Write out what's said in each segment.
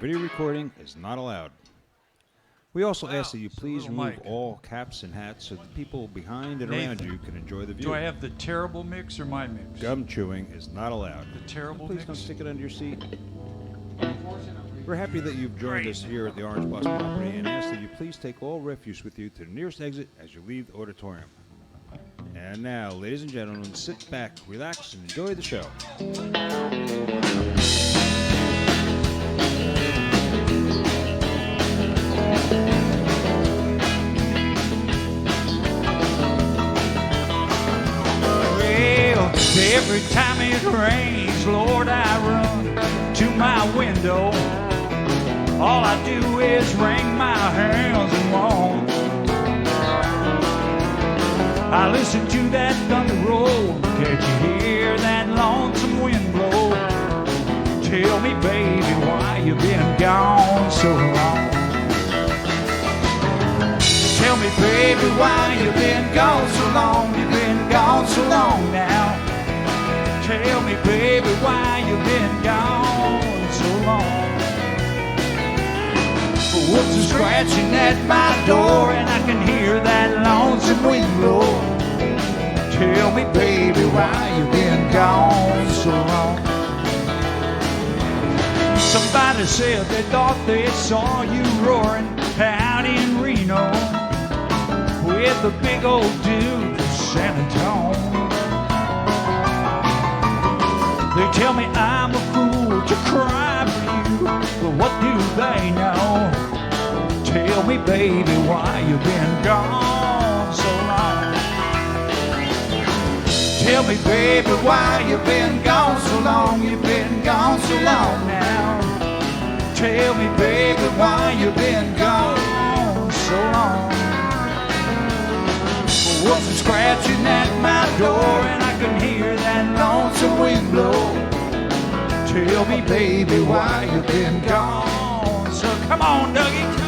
Video recording is not allowed. We also ask that you please remove all caps and hats so that people behind and around you can enjoy the view. Do I have the terrible mix or my mix? Gum chewing is not allowed. The terrible Please mix? don't stick it under your seat. We're happy that you've joined us here at the Orange Blossom property and ask that you please take all refuse with you to the nearest exit as you leave the auditorium. And now, ladies and gentlemen, sit back, relax, and enjoy the show. Every time it rains, Lord, I run to my window. All I do is wring my hands and moan. I listen to that thunder roll. Can't you hear that lonesome wind blow? Tell me, baby, why you been gone so long? Tell me, baby, why you been gone so long? You been gone so long now. Tell me, baby, why you been gone so long? What's a scratching at my door and I can hear that lonesome wind blow? Tell me, baby, why you been gone so long? Somebody said they thought they saw you roaring out in Reno with the big old dude from San Antonio. They tell me I'm a fool to cry for you, but what do they know? Tell me, baby, why you been gone so long? Tell me, baby, why you been gone so long? You been gone so long now. Tell me, baby, why you been gone so long? What's a scratching at my door and I can hear that lonesome wind blow? Tell me, baby, why you been gone? So come on, Dougie.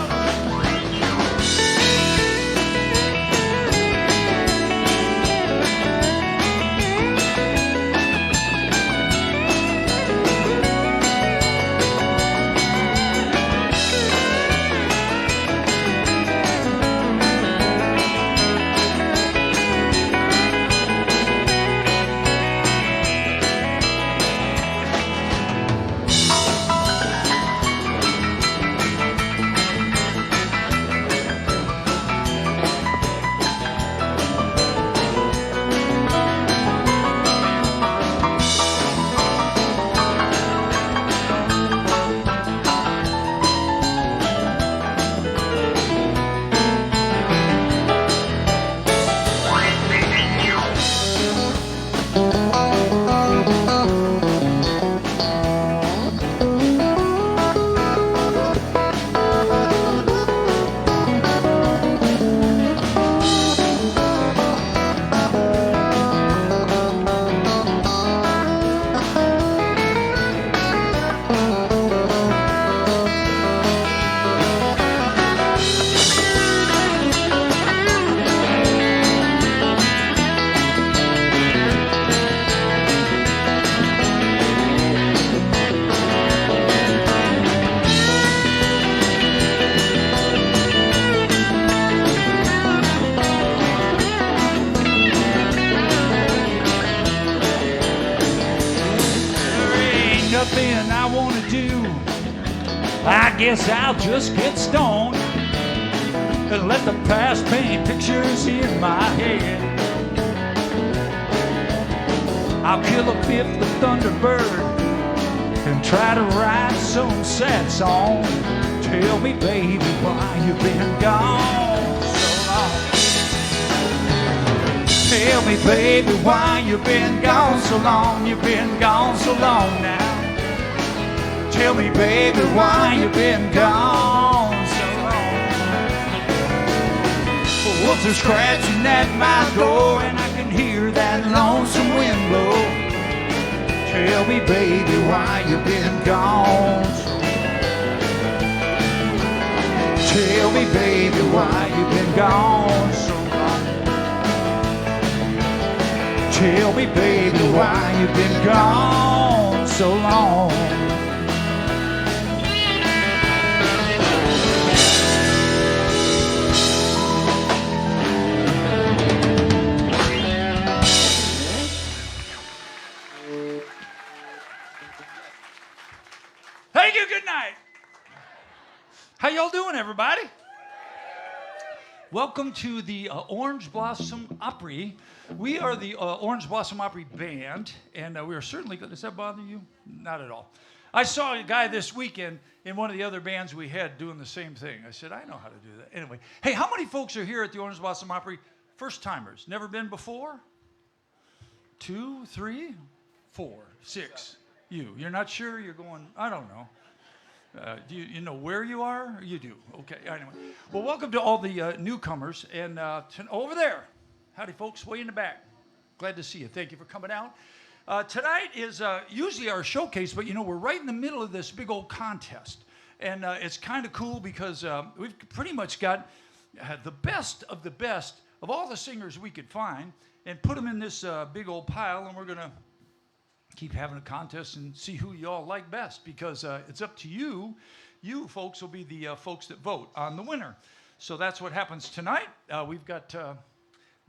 Nothing I want to do. I guess I'll just get stoned and let the past paint pictures in my head. I'll kill a fifth of Thunderbird and try to write some sad song. Tell me, baby, why you been gone so long? Tell me, baby, why you been gone so long? You been gone so long now. Tell me, baby, why you been gone so long? Wolves are scratching at my door and I can hear that lonesome wind blow. Tell me, baby, why you been gone so long? Tell me, baby, why you been gone so long? Tell me, baby, why you been gone so long? Thank you. Good night. How y'all doing, everybody? Welcome to the Orange Blossom Opry. We are the Orange Blossom Opry band, and we are certainly good. Does that bother you? Not at all. I saw a guy this weekend in one of the other bands we had doing the same thing. I said, I know how to do that. Anyway, hey, how many folks are here at the Orange Blossom Opry? First timers. Never been before? 2, 3, 4, 6. You're not sure? You're going, I don't know. Do you know where you are? You do. Okay, anyway. Well, welcome to all the newcomers. And over there, howdy folks, way in the back. Glad to see you. Thank you for coming out. Tonight is usually our showcase, but we're right in the middle of this big old contest. And it's kind of cool because we've pretty much got the best of all the singers we could find and put them in this big old pile, and we're going to keep having a contest and see who y'all like best, because it's up to you. You folks will be the folks that vote on the winner. So that's what happens tonight. We've got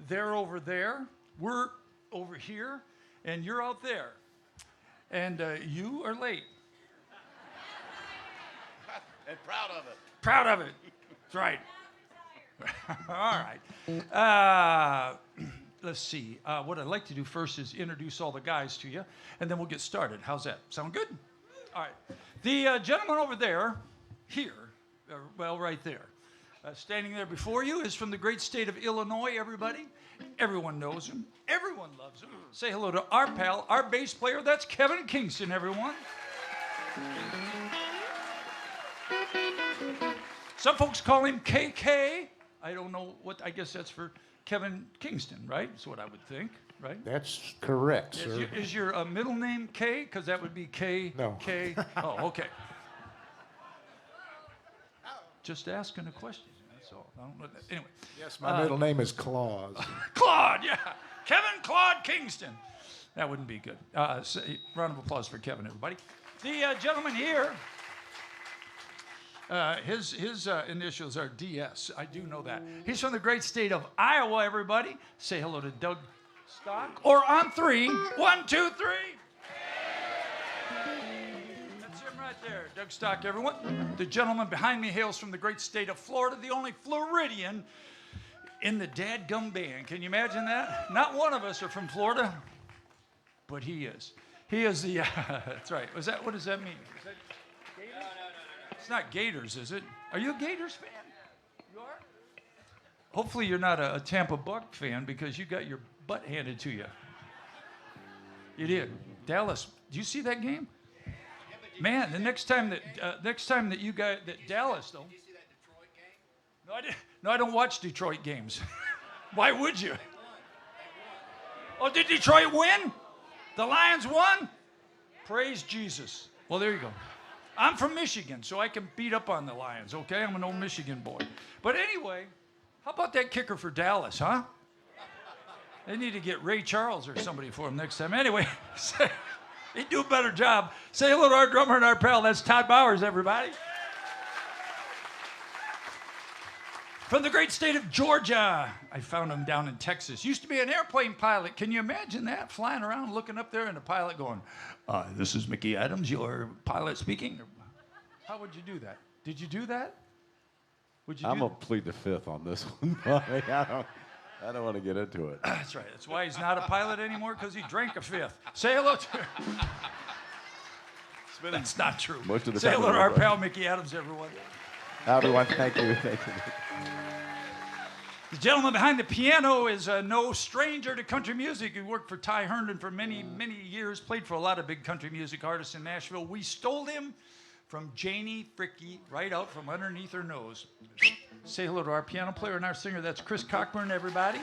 they're over there, we're over here, and you're out there. And you are late. And proud of it. Proud of it. That's right. All right. Let's see. What I'd like to do first is introduce all the guys to you, and then we'll get started. How's that? Sound good? All right. The gentleman over there, here, right there, standing there before you is from the great state of Illinois, everybody. Everyone knows him. Everyone loves him. Say hello to our pal, our bass player. That's Kevin Kingston, everyone. Some folks call him KK. I don't know what, I guess that's for Kevin Kingston, right? That's what I would think, right? That's correct, sir. Is your middle name K? Because that would be K. No. K. Oh, okay. Just asking a question. That's all. I don't know that. Anyway. Yes, my middle name is Claus. Claude, yeah. Kevin Claude Kingston. That wouldn't be good. Round of applause for Kevin, everybody. The gentleman here, his initials are DS. I do know that. He's from the great state of Iowa, everybody. Say hello to Doug Stock. Or on 3. 1, 2, 3. That's him right there. Doug Stock, everyone. The gentleman behind me hails from the great state of Florida, the only Floridian in the dadgum band. Can you imagine that? Not one of us are from Florida, but he is. He is the, that's right. What does that mean? Is that Gators? No. It's not Gators, is it? Are you a Gators fan? You are? Hopefully you're not a Tampa Buck fan, because you got your butt handed to you. You did. Dallas, did you see that game? Man, the next time that you got that Dallas though. Did you see that Detroit game? No, I didn't. No, I don't watch Detroit games. Why would you? They won. Oh, did Detroit win? The Lions won? Praise Jesus. Well, there you go. I'm from Michigan, so I can beat up on the Lions, okay? I'm an old Michigan boy. But anyway, how about that kicker for Dallas, huh? They need to get Ray Charles or somebody for him next time. Anyway, he'd do a better job. Say hello to our drummer and our pal. That's Todd Bowers, everybody. From the great state of Georgia. I found him down in Texas. Used to be an airplane pilot. Can you imagine that? Flying around, looking up there, and the pilot going, this is Mickey Adams, your pilot speaking. How would you do that? Did you do that? Would you? I'm going to plead the fifth on this one. I don't want to get into it. That's right. That's why he's not a pilot anymore, because he drank a fifth. Say hello to him. That's not true. Most of the Say time hello to our everybody. pal Mickey Adams, everyone. Everyone, thank you. The gentleman behind the piano is no stranger to country music. He worked for Ty Herndon for many, many years, played for a lot of big country music artists in Nashville. We stole him from Janie Fricke right out from underneath her nose. Say hello to our piano player and our singer. That's Chris Cockburn, everybody.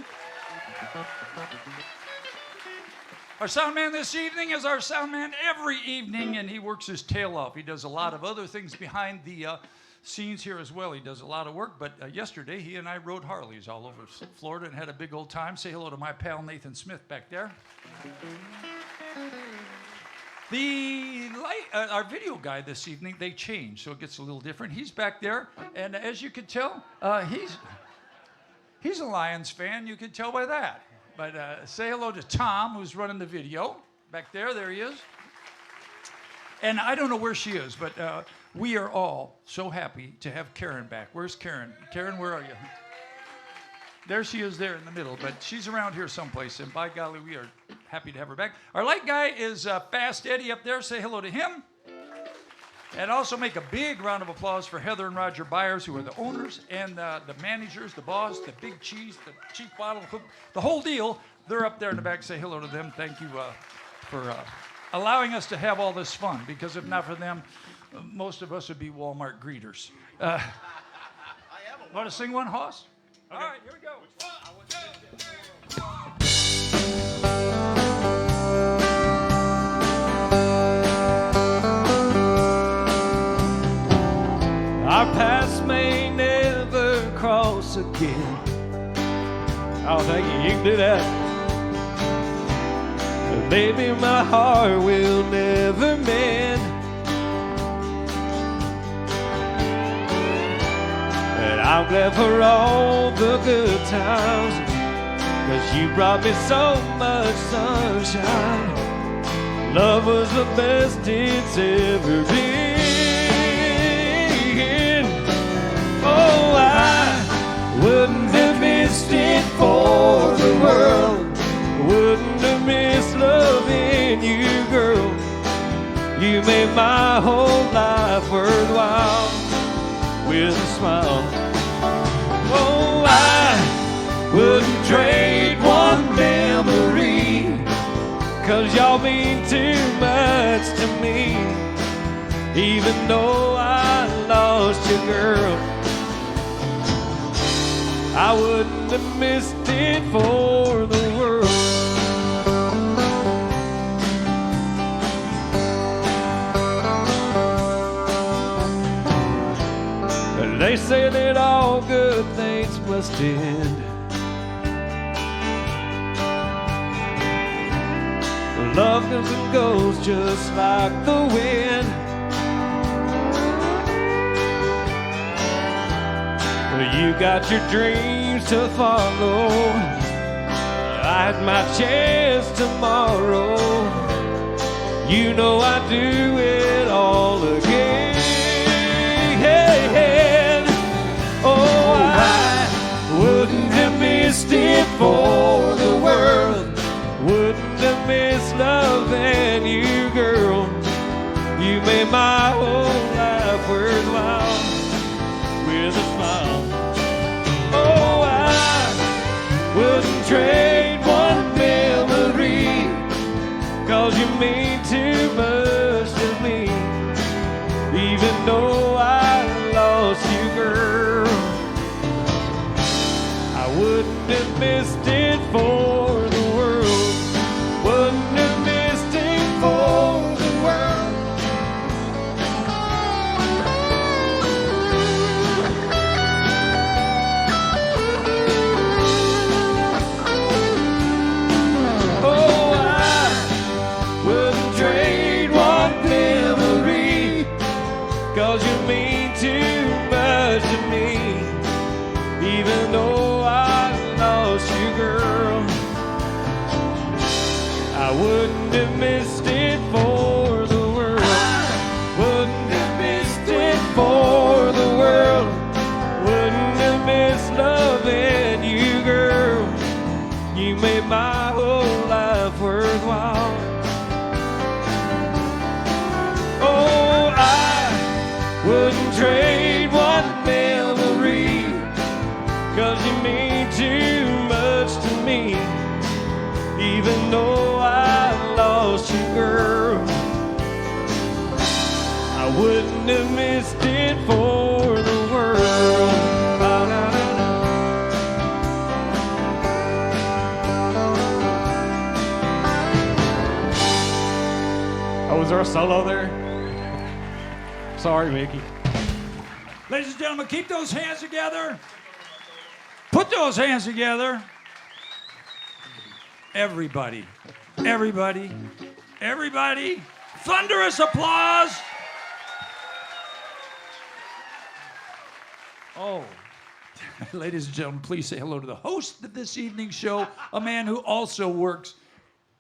Our sound man this evening is our sound man every evening, and he works his tail off. He does a lot of other things behind the scenes here as well. He does a lot of work, but yesterday he and I rode Harleys all over Florida and had a big old time. Say hello to my pal Nathan Smith back there. Our video guy this evening, they changed, so it gets a little different. He's back there, and as you can tell, he's a Lions fan. You can tell by that. But say hello to Tom, who's running the video back there. There he is. And I don't know where she is, but we are all so happy to have Karen back. Where's Karen? Karen, where are you? There she is there in the middle, but she's around here someplace, and by golly, we are happy to have her back. Our light guy is Fast Eddie up there. Say hello to him. And also make a big round of applause for Heather and Roger Byers, who are the owners and the managers, the boss, the big cheese, the chief bottle, the whole deal. They're up there in the back. Say hello to them. Thank you for allowing us to have all this fun, because if not for them, most of us would be Walmart greeters. Want to sing one, Hoss? All right, here we go. Our paths may never cross again. Oh, thank you. You can do that. But baby, my heart will never mend. And I'm glad for all the good times, 'cause you brought me so much sunshine. Love was the best it's ever been. Oh, I wouldn't have missed it for the world. Wouldn't have missed loving you, girl. You made my whole life worthwhile with a smile. Oh, I wouldn't trade one memory, 'cause y'all mean too much to me. Even though I lost you, girl, I wouldn't have missed it for the world. They say that all good things must end. Love comes and goes just like the wind. You got your dreams to follow. I had my chance tomorrow. You know I'd do it all again. Oh, I wouldn't have missed it for the world. Wouldn't have missed loving you, girl. You made my whole life worthwhile with a smile. Oh, I wouldn't trade one memory, 'cause you mean too much to me. Even though I lost you, girl, I wouldn't have missed it for the world. Wouldn't have missed it for the world. Oh, I wouldn't trade one memory, 'cause you mean too much to me. Even though I lost you, girl, I wouldn't have missed it for the world. Wouldn't have missed it for the world. Wouldn't have missed loving you, girl. You made my whole life worthwhile. Oh, I wouldn't trade one memory, 'cause you mean too much to me. Even though I lost you, girl, I wouldn't have missed it for the world. Oh, was there a solo there? Sorry, Mickey. Ladies and gentlemen, keep those hands together. Put those hands together. Everybody, everybody, everybody. Thunderous applause. Oh, ladies and gentlemen, please say hello to the host of this evening's show, a man who also works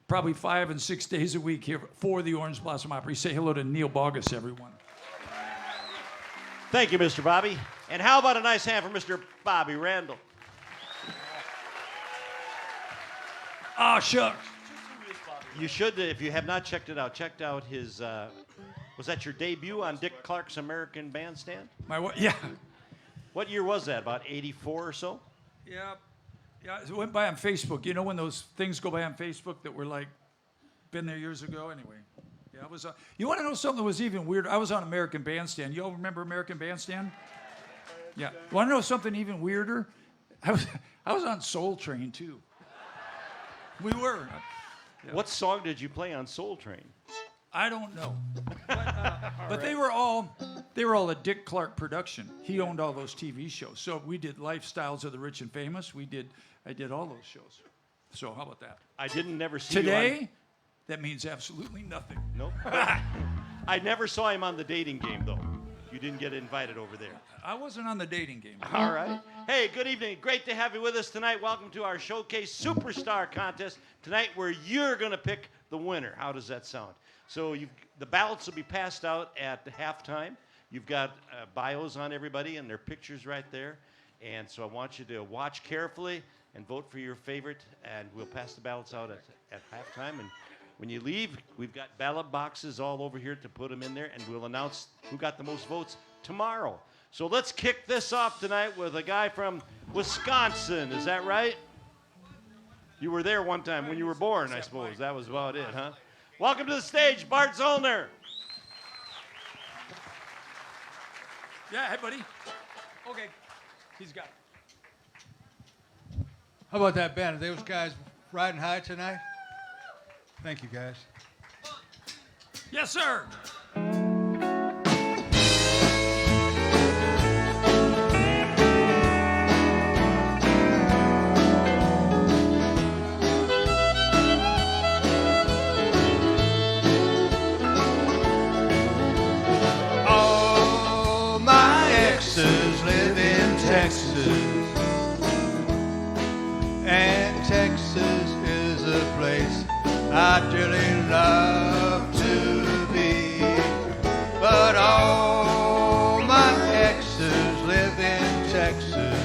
probably 5 and 6 days a week here for the Orange Blossom Opry. Say hello to Neil Bogus, everyone. Thank you, Mr. Bobby. And how about a nice hand for Mr. Bobby Randall? Ah, shucks. You should, if you have not checked out his, was that your debut on Dick Clark's American Bandstand? Yeah. What year was that, about 84 or so? Yeah. Yeah, it went by on Facebook. You know when those things go by on Facebook that were like, been there years ago? Anyway. Yeah, I was. You want to know something that was even weird? I was on American Bandstand. You all remember American Bandstand? Yeah. Want to know something even weirder? I was on Soul Train too. We were. Yeah. What song did you play on Soul Train? I don't know. But they were all a Dick Clark production. He owned all those TV shows. So we did Lifestyles of the Rich and Famous. I did all those shows. So how about that? I didn't never see Today, you on... that means absolutely nothing. Nope. I never saw him on the dating game, though. You didn't get invited over there. I wasn't on the dating game. All right. Hey, good evening. Great to have you with us tonight. Welcome to our Showcase Superstar Contest tonight, where you're going to pick the winner. How does that sound? So the ballots will be passed out at halftime. You've got bios on everybody and their pictures right there. And so I want you to watch carefully and vote for your favorite. And we'll pass the ballots out at halftime. And when you leave, we've got ballot boxes all over here to put them in there. And we'll announce who got the most votes tomorrow. So let's kick this off tonight with a guy from Wisconsin. Is that right? You were there one time when you were born, I suppose. That was about it, huh? Welcome to the stage, Bart Zollner. Yeah, hey, buddy. Okay, he's got it. How about that band? Are those guys riding high tonight? Thank you, guys. Yes, sir. All my exes live in Texas, and Texas is a place I'd really love to be. But all my exes live in Texas.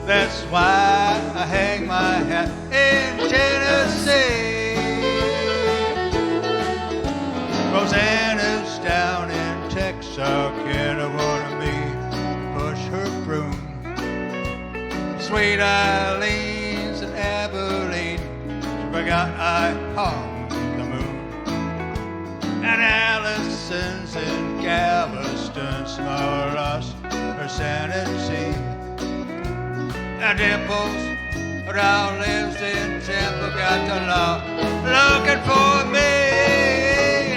That's why I hang my hat in Tennessee. Rosanna's down in Texarkana, wanna me push her broom. Sweet Eileen's in Abilene, she forgot I hung the moon. And Allison's in Galveston, small lost her sanity. And Dimples around lives in Temple, got the law looking for me.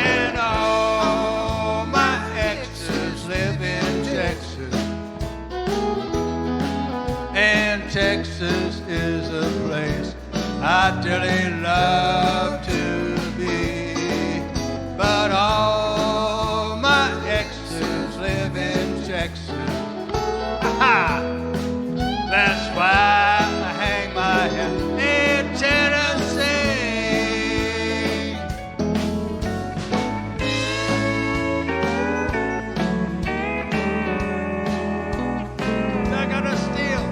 And all my exes live in Texas, and Texas is a place I'd really love to be. But all my exes live in Texas. Aha! That's why I hang my hat in Tennessee. I gotta steal.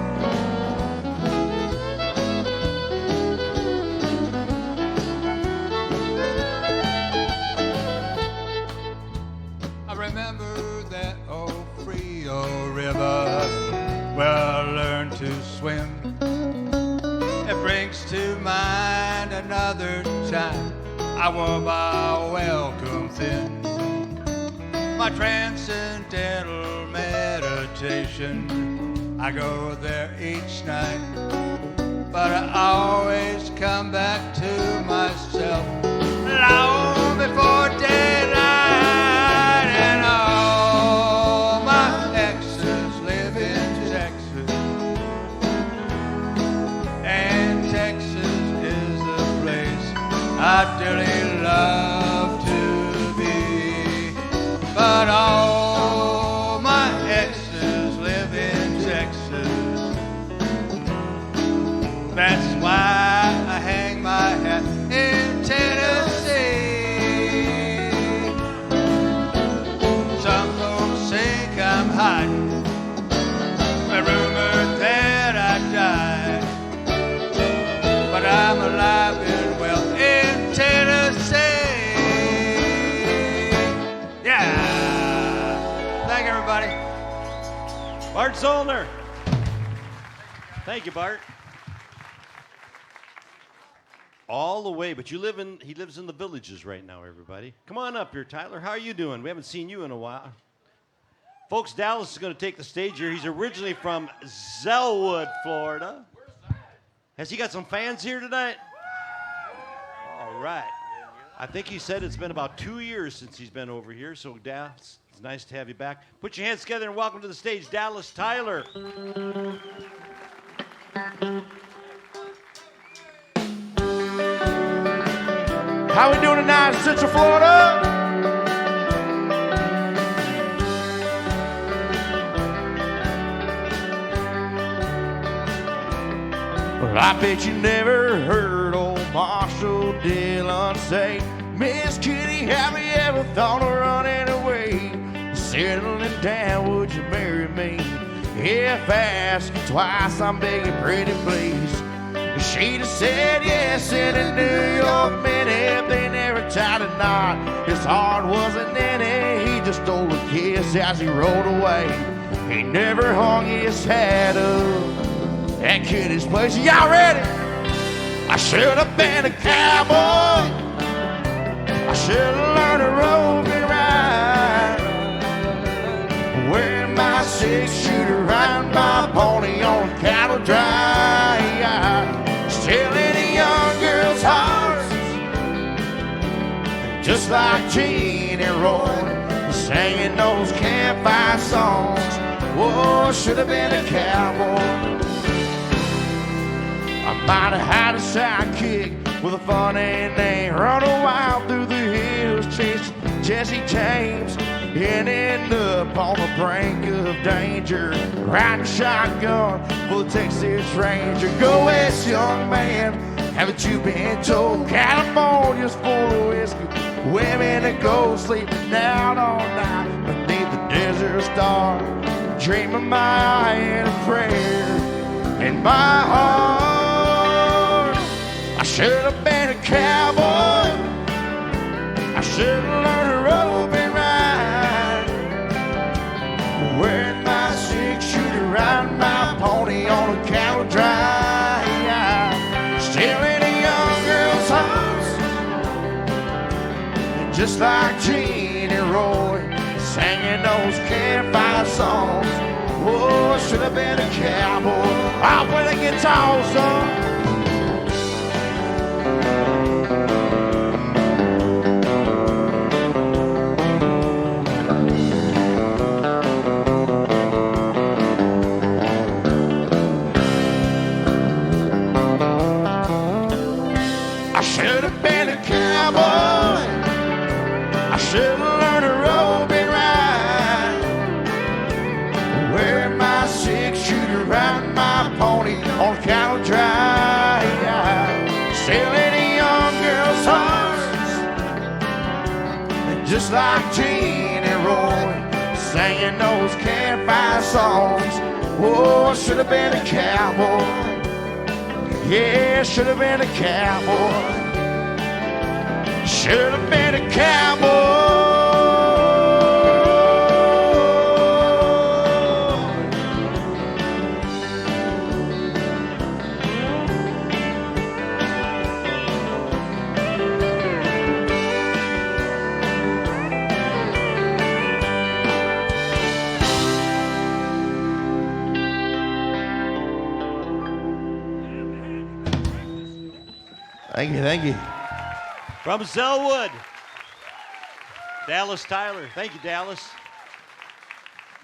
I remember that old Frio River where I learned to swim. It brings to mind another time I wore my welcome thin. My transcendental meditation, I go there each night, but I always come back to myself long before daylight. And all my exes live in Texas, and Texas is a place I'd dearly love to be. But all my exes live in Texas. That's why I have everybody. Bart Zollner. Thank you, Bart. All the way, but he lives in the Villages right now, everybody. Come on up here, Tyler. How are you doing? We haven't seen you in a while. Folks, Dallas is going to take the stage here. He's originally from Zellwood, Florida. Has he got some fans here tonight? All right. I think he said it's been about 2 years since he's been over here, so Dallas, it's nice to have you back. Put your hands together and welcome to the stage, Dallas Tyler. How we doing tonight in Central Florida? Well, I bet you never heard old Marshall Dillon say, Miss Kitty, have you ever thought of running away? Settling down, would you marry me? If I ask you twice, I'm begging pretty please. She'd have said yes in a New York minute. They never tied a knot. His heart wasn't in it. He just stole a kiss as he rode away. He never hung his hat up at Kitty's place. Y'all ready? I should have been a cowboy. I should have learned to rope and ride. Wearing my 6-shooter, riding my pony on a cattle drive. Stealing a young girl's hearts, just like Gene and Roy, singing those campfire songs. Whoa, should have been a cowboy. I might have had a sidekick with a funny name, run a while through the hills, chasing Jesse James, and end up on the brink of danger, riding shotgun for the Texas Ranger. Go west, young man, haven't you been told? California's full of whiskey, women that go sleeping out all night beneath the desert star, dreaming my eye in a prayer in my heart. I should have been a cowboy. I should have learned to rope and ride. Wearing my 6-shooter, riding my pony on a cattle drive. Stealing a young girl's hearts, just like Gene and Roy, singing those campfire songs. Oh, I should have been a cowboy. I'll play the guitar, son. I should have been a cowboy. I should have learned to rope and ride. Wearing my 6-shooter, riding my pony on cattle drive. Stealing a young girl's hearts, just like Gene and Roy, singing those campfire songs. Oh, I should have been a cowboy. Yeah, should have been a cowboy. Should have been a cowboy. Thank you, thank you. From Zellwood, Dallas Tyler. Thank you, Dallas.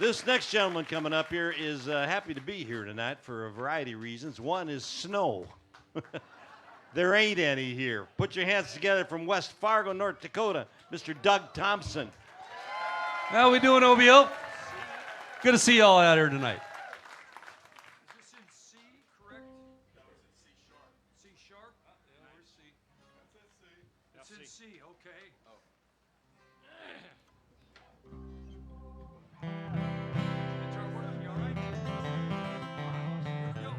This next gentleman coming up here is happy to be here tonight for a variety of reasons. One is snow. There ain't any here. Put your hands together from West Fargo, North Dakota, Mr. Doug Thompson. How we doing, OBO? Good to see y'all out here tonight. Is this in C, correct? No, it's in C sharp. C sharp? Yeah, where's C? That's in C. It's in C, okay. Oh. Guitar work, you all right? Here we go.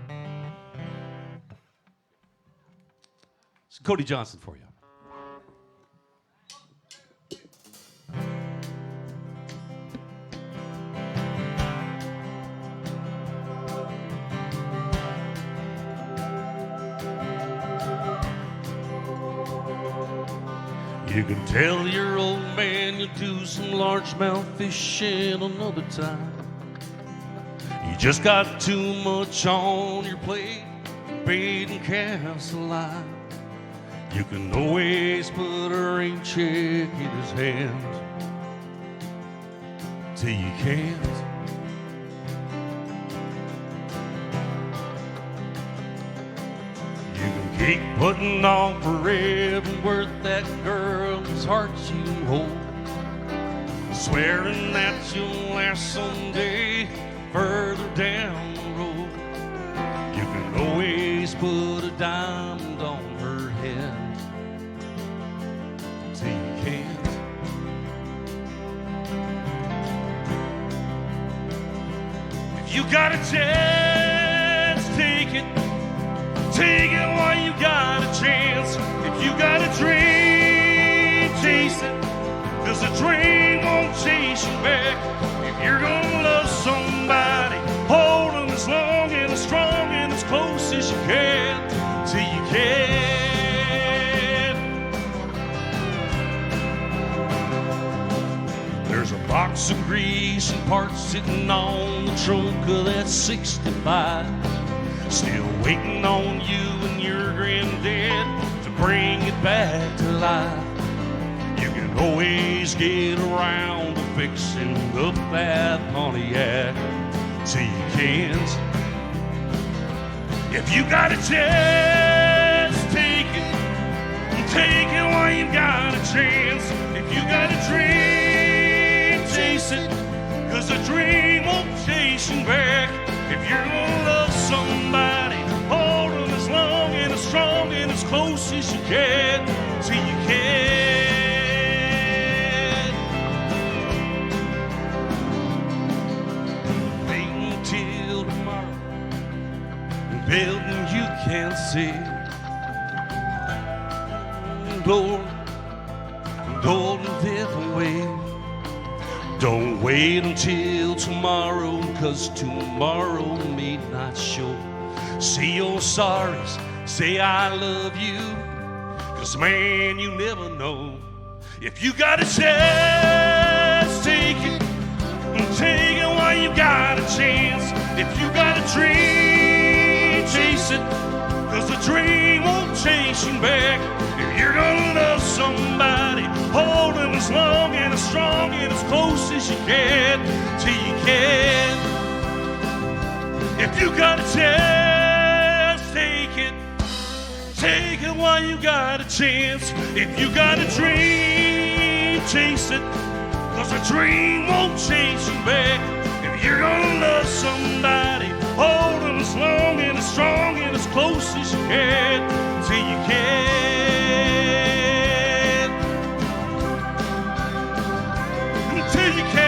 It's Cody Johnson for you. You can tell your old man you'll do some largemouth fishing another time. You just got too much on your plate, bait and cast a line. You can always put a rain check in his hand till you can't. You can keep putting on forever worth that girl's heart you hold, swearing that you'll last someday further down the road. You can always put a diamond on her head till you can't. If you got a chance, take it. Take it while you got a chance. If you got a dream, chase it. 'Cause a dream won't chase you back. If you're gonna love somebody, hold them as long and as strong and as close as you can till you can. There's a box of grease and parts sitting on the trunk of that 65, still waiting on you and your granddad to bring it back to life. You can always get around to fixing up that Pontiac till you can't. If you got a chance, take it. Take it while you got a chance. If you got a dream, chase it. 'Cause a dream won't chase you back. If you're gonna love somebody, hold them as long and as strong and as close as you can till you can. Wait till tomorrow, building you can't see. Golden different way. Don't wait until tomorrow, 'cause tomorrow may not show. Say your sorries, say I love you, 'cause man, you never know. If you got a chance, take it. Take it while you got a chance. If you got a dream, chase it. 'Cause the dream won't chase you back. If you're gonna love somebody, hold them as long and as strong and as close as you can till you can. If you got a chance, take it. Take it while you got a chance. If you got a dream, chase it. 'Cause a dream won't chase you back. If you're gonna love somebody, hold them as long and as strong and as close as you can till you can. Till you can.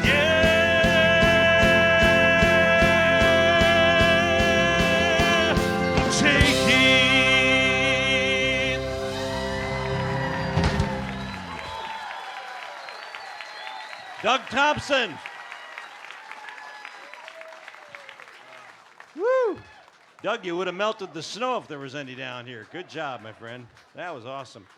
Yeah. Take it. Doug Thompson. Woo! Doug, you would have melted the snow if there was any down here. Good job, my friend. That was awesome.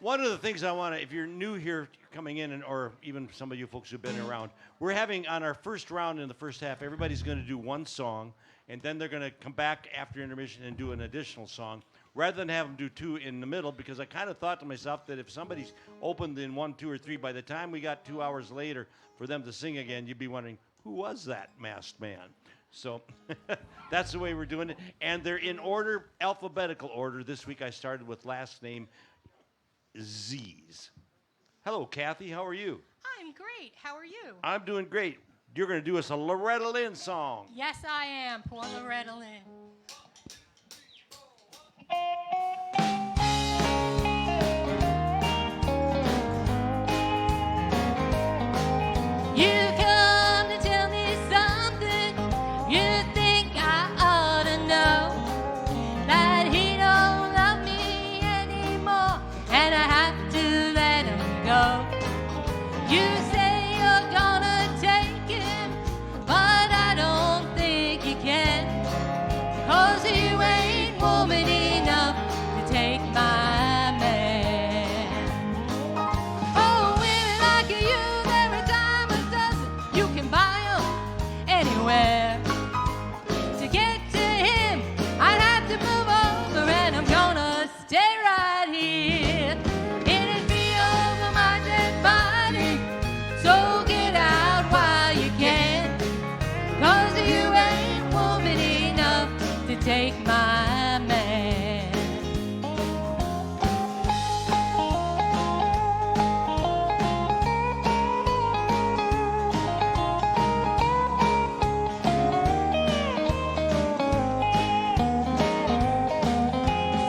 One of the things I want to, if you're new here coming in, or even some of you folks who've been around, we're having on our first round in the first half, everybody's going to do one song, and then they're going to come back after intermission and do an additional song, rather than have them do two in the middle, because I kind of thought to myself that if somebody's opened in 1, 2, or 3, by the time we got 2 hours later for them to sing again, you'd be wondering, who was that masked man? So that's the way we're doing it. And they're in order, alphabetical order. This week I started with last name Z's. Hello, Kathy. How are you? I'm great. How are you? I'm doing great. You're going to do us a Loretta Lynn song. Yes, I am. Poor Loretta Lynn. You come to tell me something you think I ought to know, that he don't love me anymore and I have to let him go. You say you're gonna take him, but I don't think you can, 'cause right here. It'd be over my dead body. So get out while you can. 'Cause you ain't woman enough to take my man.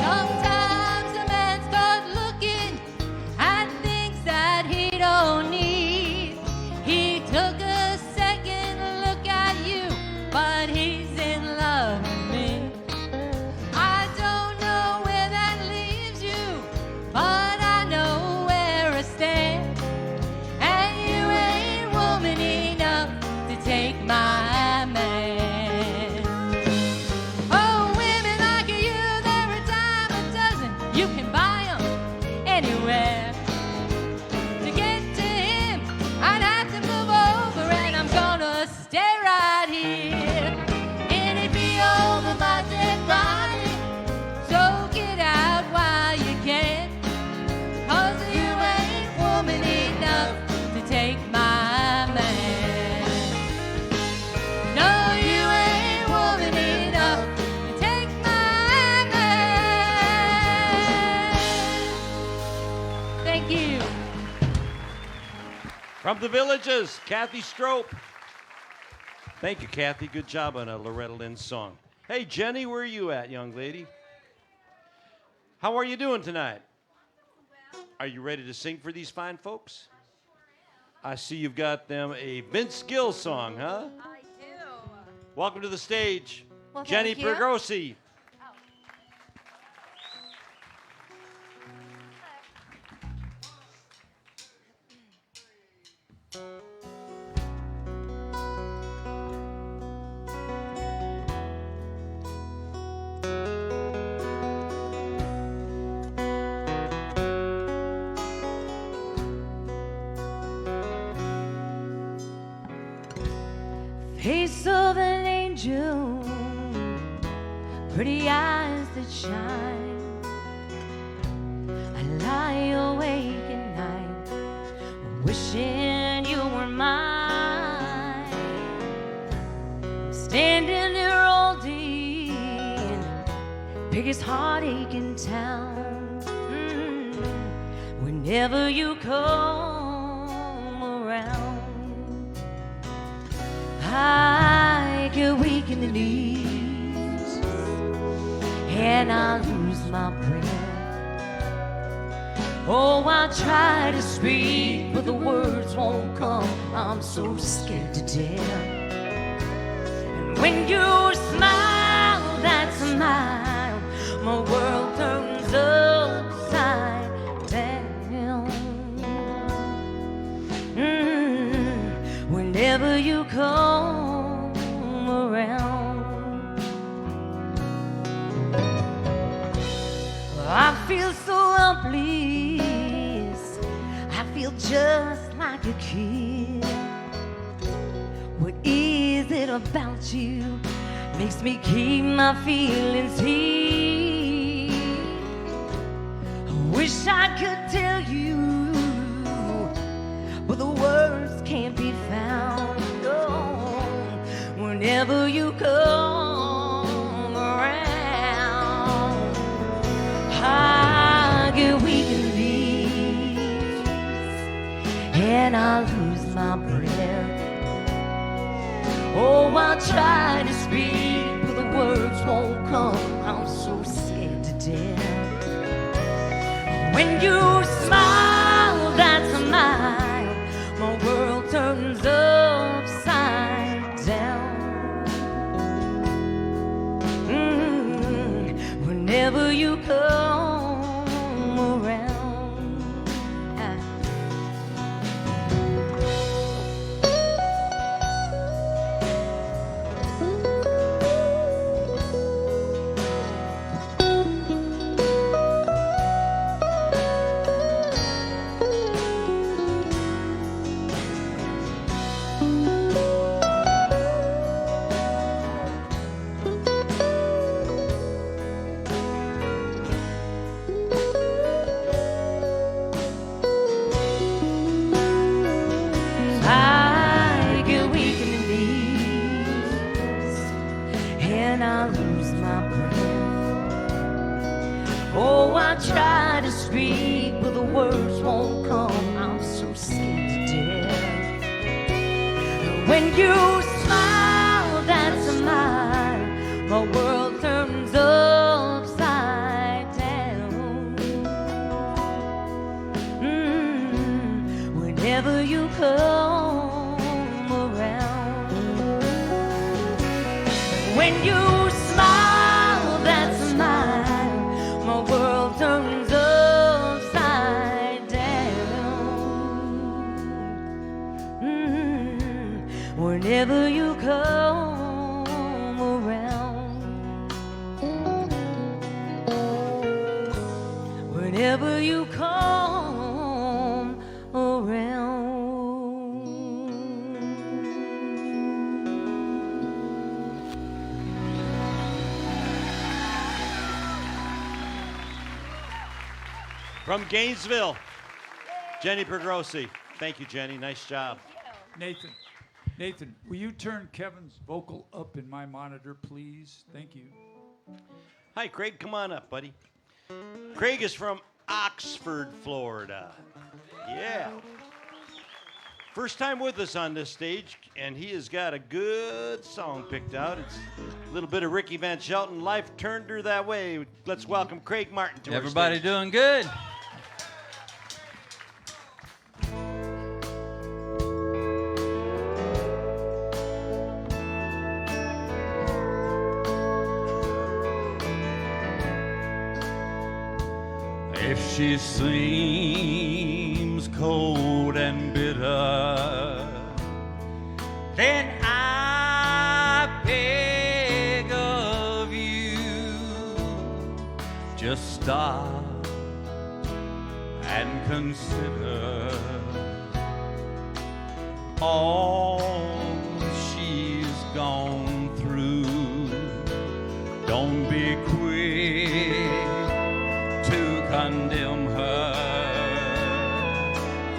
Sometimes a man starts looking at things that he don't need. He took a second look at you, but he's in love with me. I don't know where that leaves you, but I know where I stand. And you ain't woman enough to take my man. Oh, women like you, they're a dime a dozen. You can buy 'em anywhere. To get to him, I'd have to move over, and I'm gonna stay right here. It'd be over my dead body, so get out while you can. 'Cause you ain't woman enough to take my man. No, you ain't woman enough to take my man. Thank you. From the Villages, Kathy Strope. Thank you, Kathy. Good job on a Loretta Lynn song. Hey, Jenny, where are you at, young lady? How are you doing tonight? Are you ready to sing for these fine folks? I see you've got them a Vince Gill song, huh? I do. Welcome to the stage, Well, Jenny thank you. Pergosi. Face of an angel, pretty eyes that shine. I lie awake at night, wishing you were mine. Standing there all day, biggest heartache in town. Whenever you come around, I get weak in the knees and I lose my breath. Oh, I try to speak, but the words won't come. I'm so scared to death. And when you smile, that smile, my world turns upside down. Whenever you come around, I feel so helpless. I feel just like a kid. What is it about you makes me keep my feelings hid? I wish I could tell you, but the words can't be found. Oh, whenever you come around, I get weak in the knees and I lose my breath. Oh, I try to speak, but the words won't come. I'm so scared to death. When you smile, that smile, my world turns upside down. Whenever you come around, speak, but the words won't come. I'm so scared to death. When you smile, that's a smile. My world turns upside down. Whenever you come around, when you smile, that's a smile. My world turns upside down. Whenever you come around, whenever you come around. From Gainesville, Jenny Pergrossi. Thank you, Jenny. Nice job. Nathan, will you turn Kevin's vocal up in my monitor, please? Thank you. Hi, Craig. Come on up, buddy. Craig is from Oxford, Florida. Yeah. First time with us on this stage, and he has got a good song picked out. It's a little bit of Ricky Van Shelton. Life turned her that way. Let's welcome Craig Martin to Everybody our stage. doing good? If she seems cold and bitter, then I beg of you, just stop and consider all she's gone through. Don't be quick to condemn her.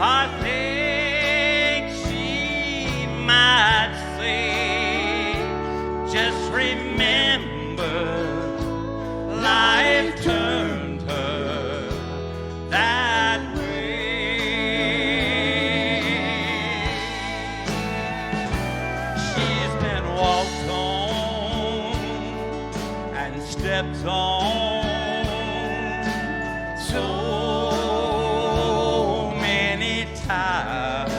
I think she might say, just remember, life turned her that way. She's been walked on and stepped on so many times,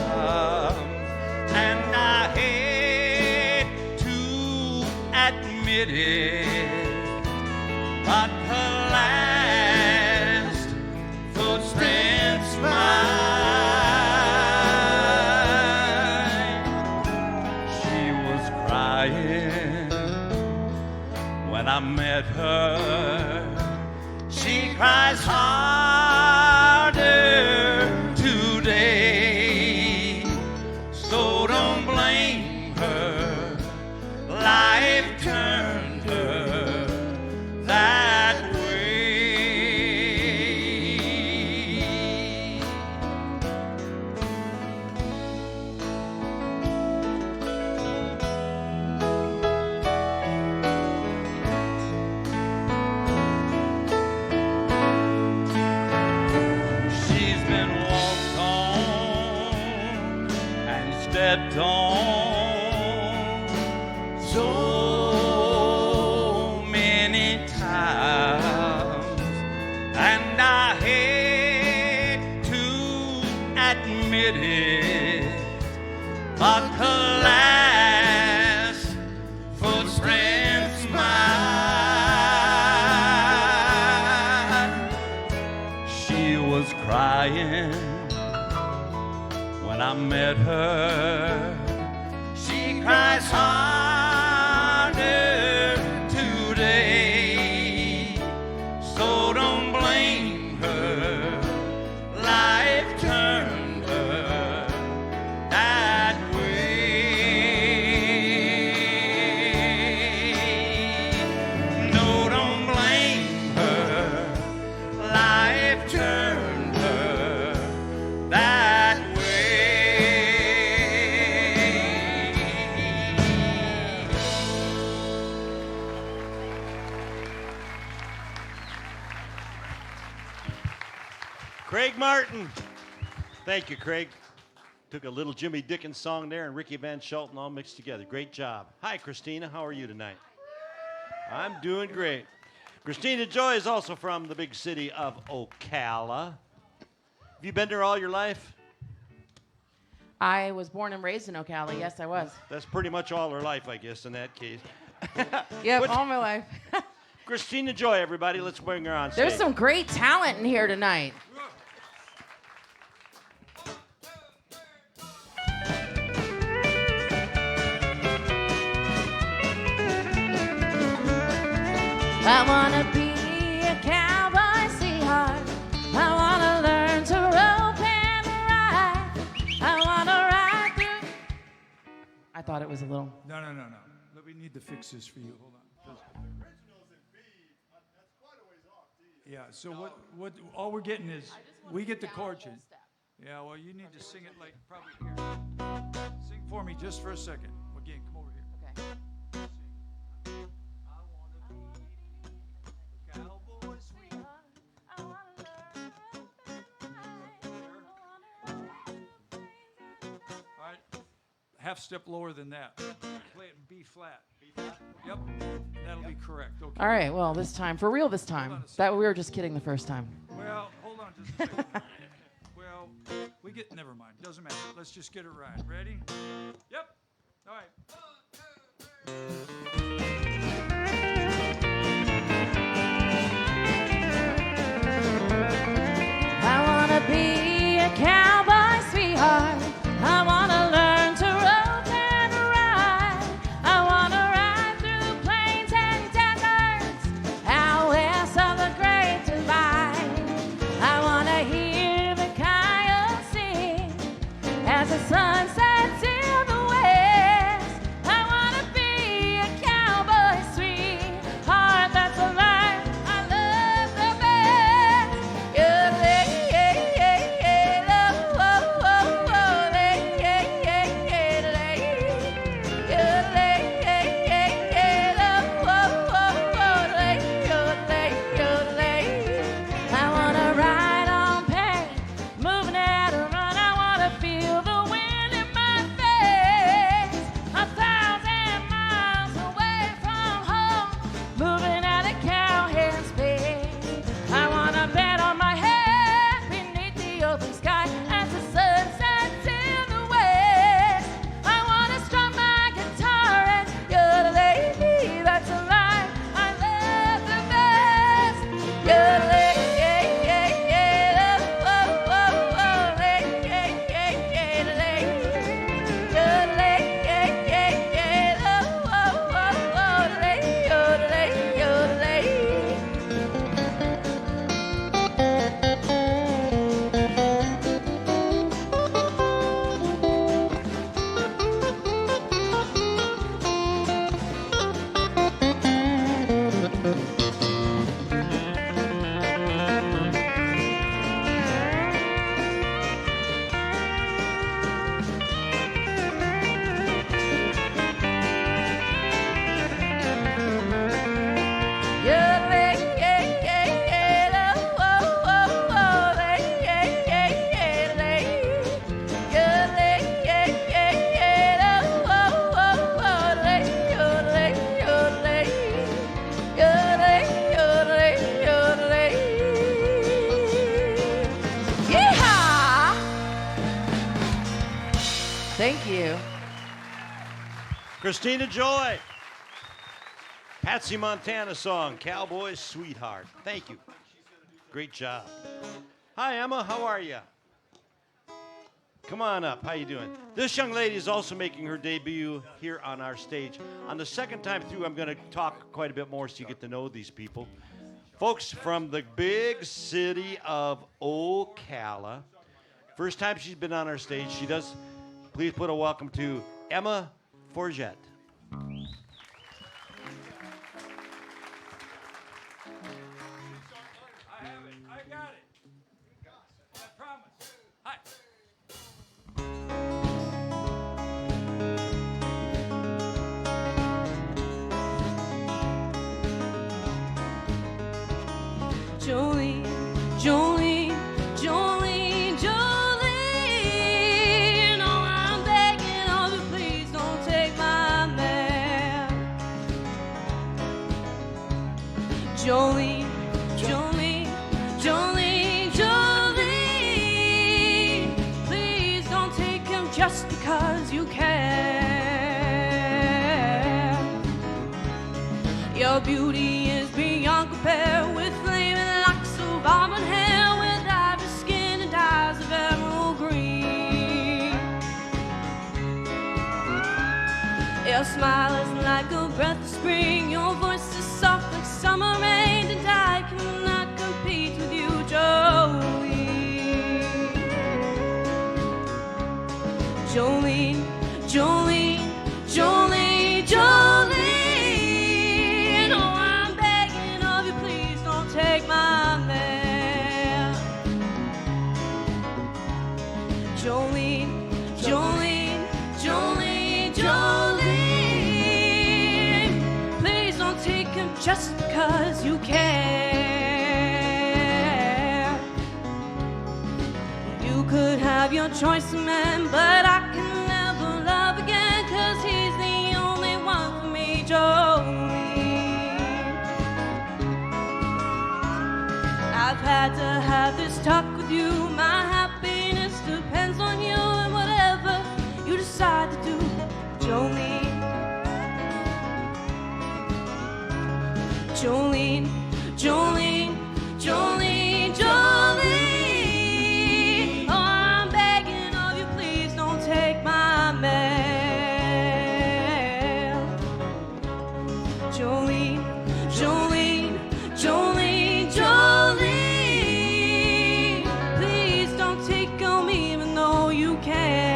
and I hate to admit it, but her last footsteps mine. She was crying when I met her. She cries harder today, so don't blame her. Life turned her that way. She's been walked on and stepped on so many times, and I hate to admit it, but her last footprints mine. She was crying when I met her. She cries harder today, so don't blame her. Life turned her that way. No, don't blame her. Life turned her that way. Craig Martin. Thank you, Craig. Took a little Jimmy Dickens song there and Ricky Van Shelton all mixed together. Great job. Hi, Christina. How are you tonight? I'm doing great. Christina Joy is also from the big city of Ocala. Have you been there all your life? I was born and raised in Ocala. Yes, I was. That's pretty much all her life, I guess, in that case. Yep, What's- all my life. Christina Joy, everybody. Let's bring her on stage. There's some great talent in here tonight. I wanna be a cowboy sweetheart. I wanna learn to rope and ride. I wanna ride through. I thought it was a little. No. We need to fix this for you. Hold on. Yeah, so what all we're getting is, we get the chord change. Yeah, well, you need to sing it like probably here. Sing for me just for a second. Again, come over here. Okay. All right, half step lower than that. Play it in B flat. B flat? Yep, that'll be correct. Okay. All right, well, this time, for real this time. That we were just kidding the first time. Well, hold on just a second. Well, never mind. Doesn't matter. Let's just get it right. Ready? Yep. All right. I wanna be a cowboy sweetheart. I wanna learn to rope and ride. I wanna ride through plains and deserts out west of the Great Divide. I wanna hear the coyotes sing as the sun sets in the west. I wanna be a cowboy sweetheart. That's the life I love the best. I wanna ride on pain, moving at a run. I wanna feel the wind in my face. 1,000 miles away from home, moving at a cowhand speed. I wanna bet on my head beneath the open sky as the sun sets in the west. I wanna strum my guitar and yodelay me. That's a life I love the best. Yodelay. Thank you. Christina Joy. Patsy Montana song, Cowboy Sweetheart. Thank you. Great job. Hi, Emma. How are you? Come on up. How you doing? This young lady is also making her debut here on our stage. On the second time through, I'm going to talk quite a bit more so you get to know these people. Folks from the big city of Ocala. First time she's been on our stage. She does. Please put a welcome to Emma Forget. I have it. I got it. I promise. Hi. Jolene, Jolene, Jolene. just because you care. Your beauty is beyond compare, with flaming locks of auburn hair, with ivory skin and eyes of emerald green. Your smile is like a breath of spring, your voice is soft like summer rain, and I cannot compete with you, Jolene. Jolene, Jolene, Jolene, Jolene. Oh, I'm begging of you, please don't take my man. Jolene, Jolene, Jolene, Jolene. Please don't take him just because you care. You could have your choice of man, but I can never love again, 'cause he's the only one for me, Jolene. I've had to have this talk with you. My happiness depends on you, and whatever you decide to do, Jolene. Jolene, Jolene, Jolene, Jolene. Oh, I'm begging of you, please don't take my man. Jolene, Jolene, Jolene, Jolene. Please don't take him even though you can.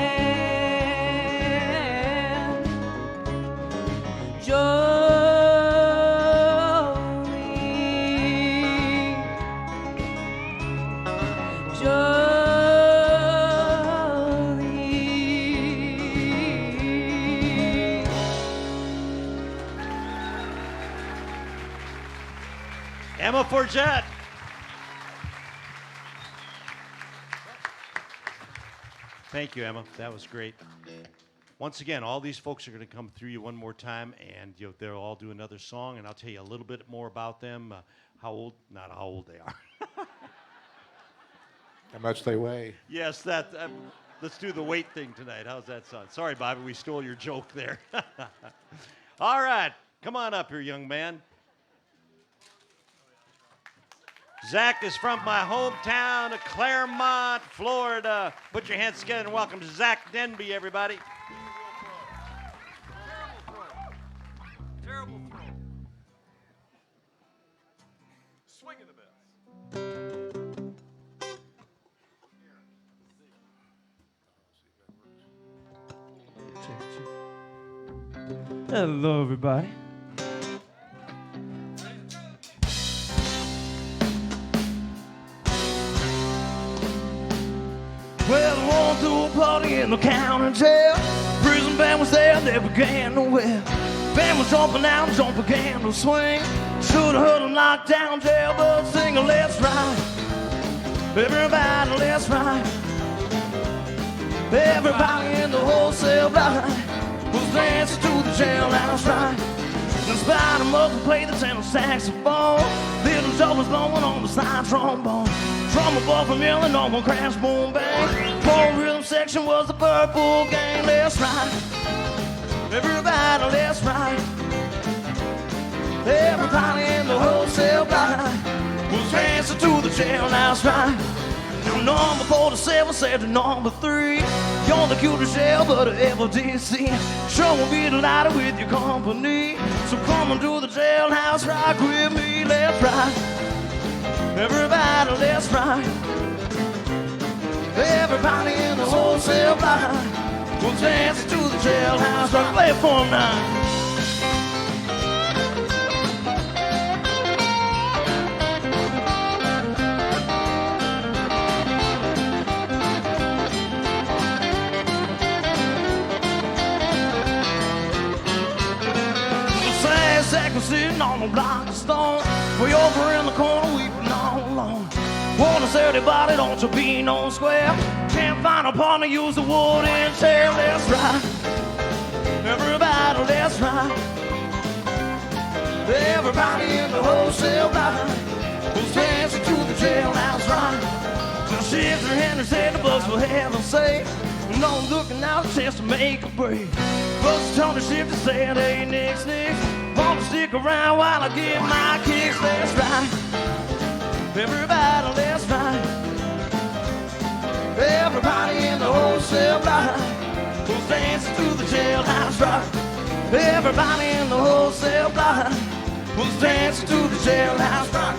Emma Forget. Thank you, Emma. That was great. Once again, all these folks are going to come through you one more time, and they'll all do another song, and I'll tell you a little bit more about them, not how old they are. How much they weigh. Yes, let's do the weight thing tonight. How's that sound? Sorry, Bobby, we stole your joke there. All right, come on up here, young man. Zach is from my hometown of Claremont, Florida. Put your hands together and welcome to Zach Denby, everybody. Terrible throw. Swinging the best. Hello, everybody. Well, I walked through a party in the county jail. Prison band was there, they began to wail. Band was jumping out, jump began to swing. Should've heard them knock down jailbird singing, let's ride. Everybody, let's ride. Everybody in the wholesale block was dancing to the jailhouse ride. And Spider Mother played the tenor saxophone. Little Joe was blowing on the slide trombone. Drummer boy from Illinois, crash, boom, bang. Whole rhythm section was the Purple Gang. Let's ride. Everybody, let's ride. Everybody in the wholesale block was dancing to the jailhouse ride. Now number 47 said to number 3, you're the cutest jailbird I ever did see. Sure will be delighted with your company. So come and do the jailhouse rock with me. Let's ride. Everybody, let's ride. Everybody in the wholesale block was dancing to the jailhouse rock. Play it for 'em now. Zach was sitting on a block of stone, way over in the corner weeping all alone. Wanna say everybody, don't you be no square. Can't find a partner, use the wooden chair. Let's ride. Everybody, let's ride. Everybody in the wholesale block was dancing to the jailhouse ride. Now shifter Henry said the books will heaven say, No looking out, just to make a break. Bus told the shift to say, hey, next. Want to stick around while I get my kicks. That's right. Everybody, that's right. Everybody in the wholesale block was dancing through the jailhouse rock. Everybody in the wholesale block was dancing through the jailhouse rock.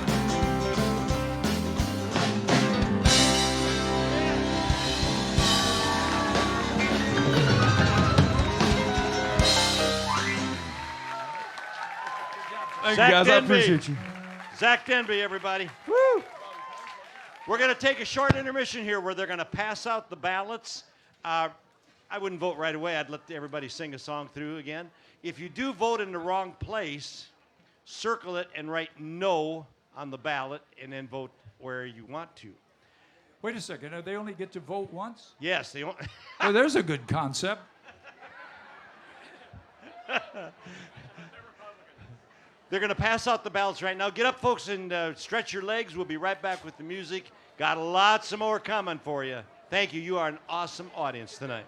Thank Zach you, guys. I Denby. appreciate you. Zach Denby, everybody. Woo! We're going to take a short intermission here where they're going to pass out the ballots. I wouldn't vote right away. I'd let everybody sing a song through again. If you do vote in the wrong place, circle it and write no on the ballot and then vote where you want to. Wait a second. They only get to vote once? Yes, they don't. Well, there's a good concept. They're going to pass out the ballots right now. Get up, folks, and stretch your legs. We'll be right back with the music. Got lots of more coming for you. Thank you. You are an awesome audience tonight.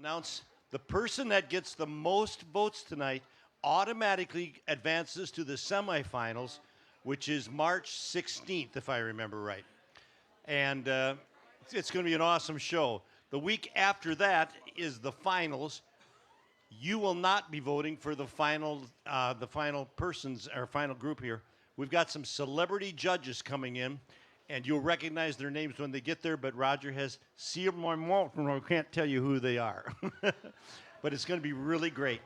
Announce the person that gets the most votes tonight automatically advances to the semifinals, which is March 16th, if I remember right. And it's going to be an awesome show. The week after that is the finals. You will not be voting for the final persons, or final group here. We've got some celebrity judges coming in, and you'll recognize their names when they get there, but Roger has sealed my mouth, and I can't tell you who they are. But it's going to be really great.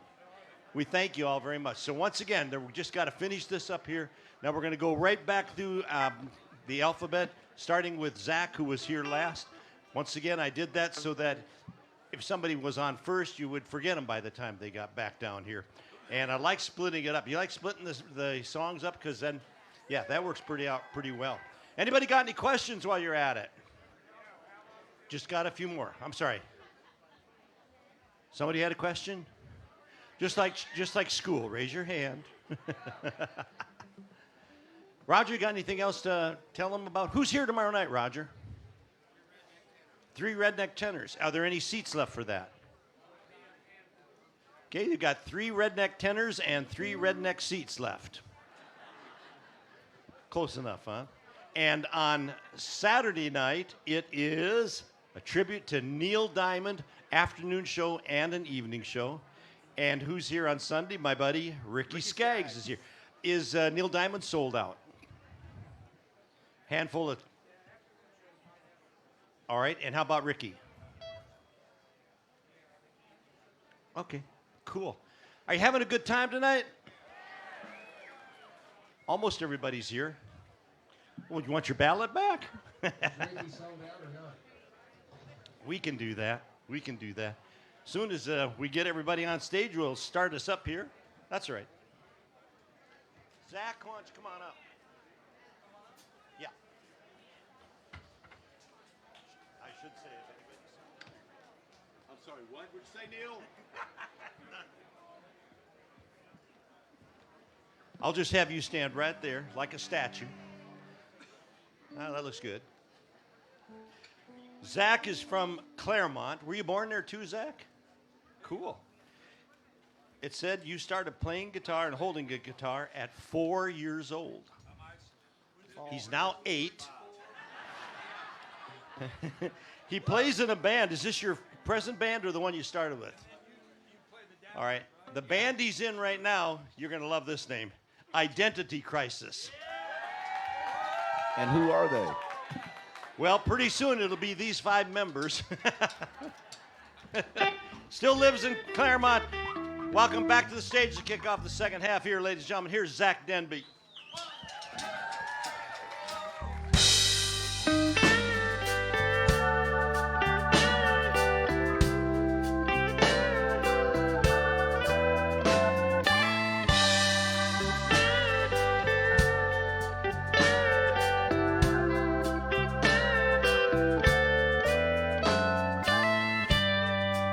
We thank you all very much. So once again, we just got to finish this up here. Now we're going to go right back through the alphabet, starting with Zach, who was here last. Once again, I did that so that if somebody was on first, you would forget them by the time they got back down here. And I like splitting it up. You like splitting the songs up? Because then, yeah, that works pretty well. Anybody got any questions while you're at it? Just got a few more. I'm sorry. Somebody had a question? Just like school. Raise your hand. Roger, you got anything else to tell them about? Who's here tomorrow night, Roger? 3 redneck tenors. Are there any seats left for that? Okay, you've got 3 redneck tenors and 3 redneck seats left. Close enough, huh? And on Saturday night, it is a tribute to Neil Diamond, afternoon show and an evening show. And who's here on Sunday? My buddy Ricky Skaggs is here. Is Neil Diamond sold out? Handful of... All right, and how about Ricky? Okay, cool. Are you having a good time tonight? Almost everybody's here. Well, you want your ballot back? We can do that. We can do that. As soon as we get everybody on stage, we'll start us up here. That's right. Zach, why don't you come on up? Yeah. I should say if anybody's... I'm sorry, what? Would you say, Neil? I'll just have you stand right there like a statue. Oh, that looks good. Zach is from Claremont. Were you born there too, Zach? Cool. It said you started playing guitar and holding a guitar at 4 years old. He's now 8. He plays in a band. Is this your present band or the one you started with? All right. The band he's in right now, you're going to love this name, Identity Crisis. And who are they? Well, pretty soon it'll be these 5 members. Still lives in Claremont. Welcome back to the stage to kick off the second half here, ladies and gentlemen. Here's Zach Denby.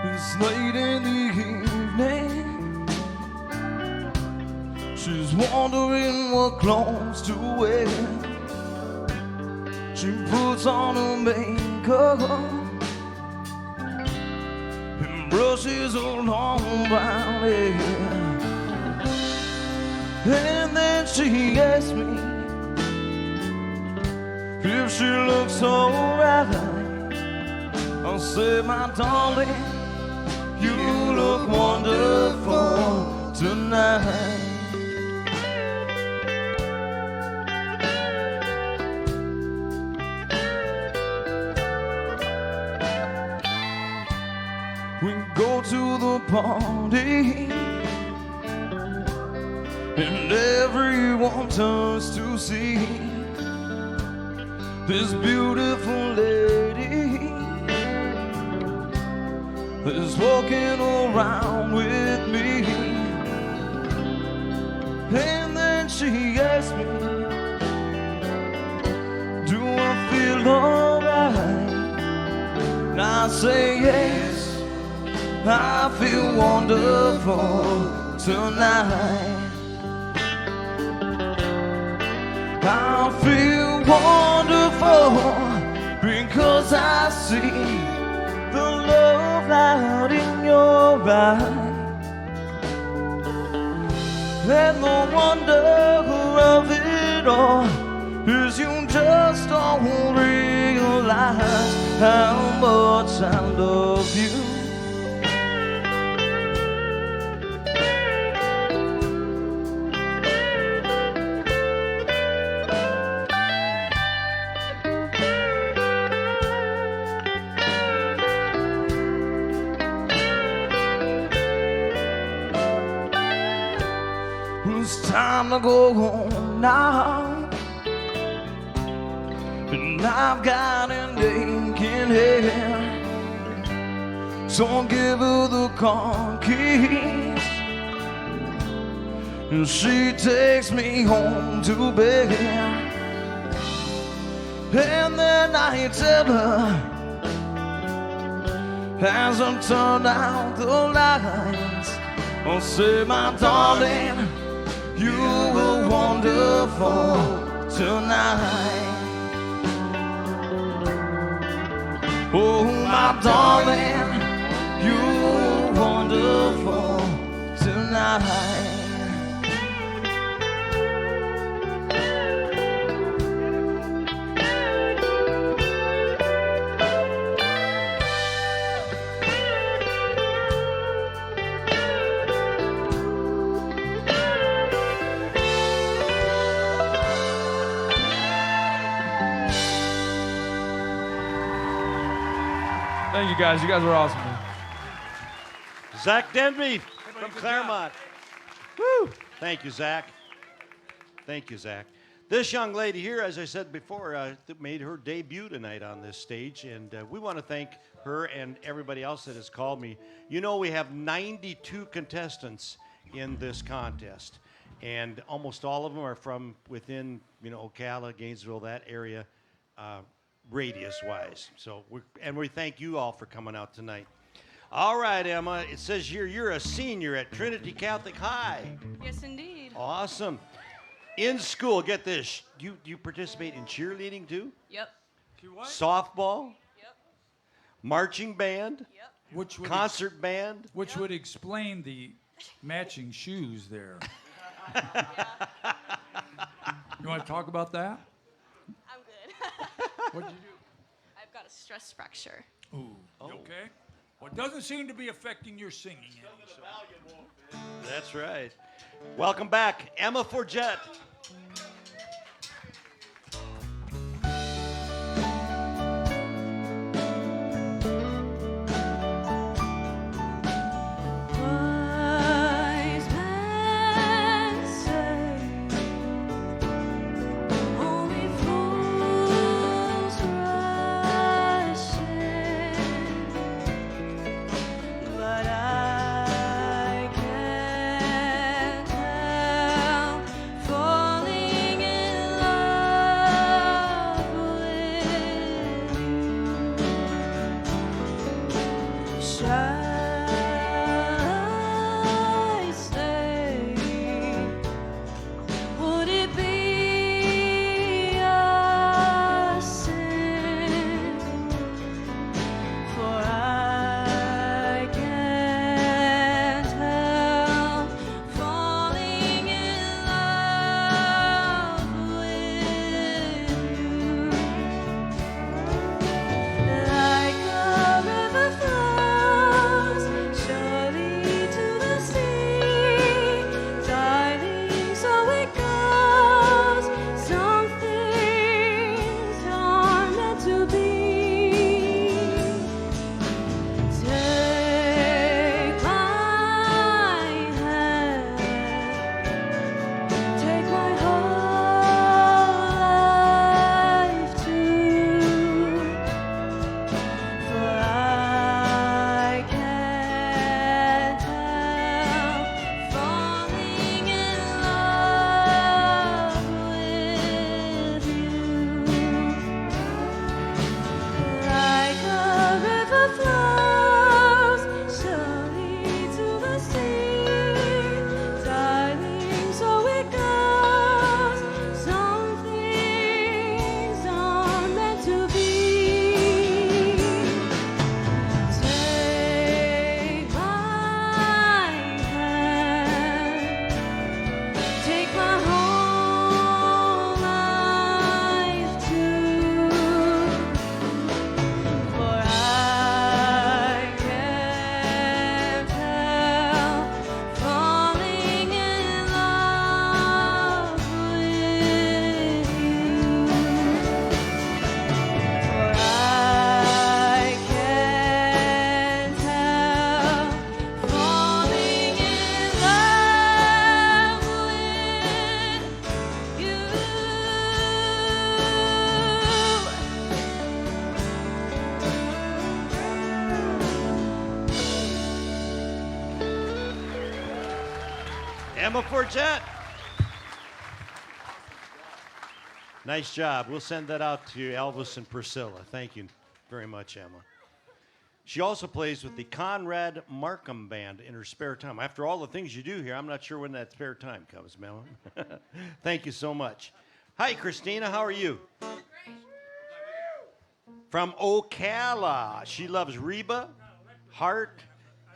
It's late in the evening. She's wondering what clothes to wear. She puts on her makeup and brushes her long brown hair. And then she asks me if she looks alright. I'll say, my darling, you look wonderful tonight. We go to the party and everyone turns to see this beautiful lady is walking around with me. And then she asks me, do I feel alright? And I say yes, I feel wonderful tonight. I feel wonderful because I see the love out in alright. And the wonder of it all is you just don't realize how much I love you. It's time to go home now, and I've got an aching head. So I'll give her the car keys, and she takes me home to bed. And then I tell her, as I turn out the lights, I'll say, my darling, you were wonderful tonight. Oh, my darling, you were wonderful tonight. Thank you guys. You guys were awesome. Man. Zach Denby from Claremont. Woo! Thank you, Zach. Thank you, Zach. This young lady here, as I said before, made her debut tonight on this stage, and we want to thank her and everybody else that has called me. You know, we have 92 contestants in this contest, and almost all of them are from within, Ocala, Gainesville, that area, radius-wise. So, we thank you all for coming out tonight. All right, Emma, it says here you're a senior at Trinity Catholic High. Yes, indeed. Awesome. In school, get this, you participate in cheerleading too? Yep. Softball? Yep. Marching band? Yep. Concert band? Which would explain the matching shoes there. You want to talk about that? I'm good. What'd you do? I've got a stress fracture. Ooh, you okay? Well, it doesn't seem to be affecting your singing any, so. That's right. Welcome back, Emma Forget. Wise men say only fools rush in, but I can't help for Emma Forget. Nice job. We'll send that out to Elvis and Priscilla. Thank you very much, Emma. She also plays with the Conrad Markham Band in her spare time. After all the things you do here, I'm not sure when that spare time comes, Melon. Thank you so much. Hi, Christina. How are you? From Ocala. She loves Reba, Hart,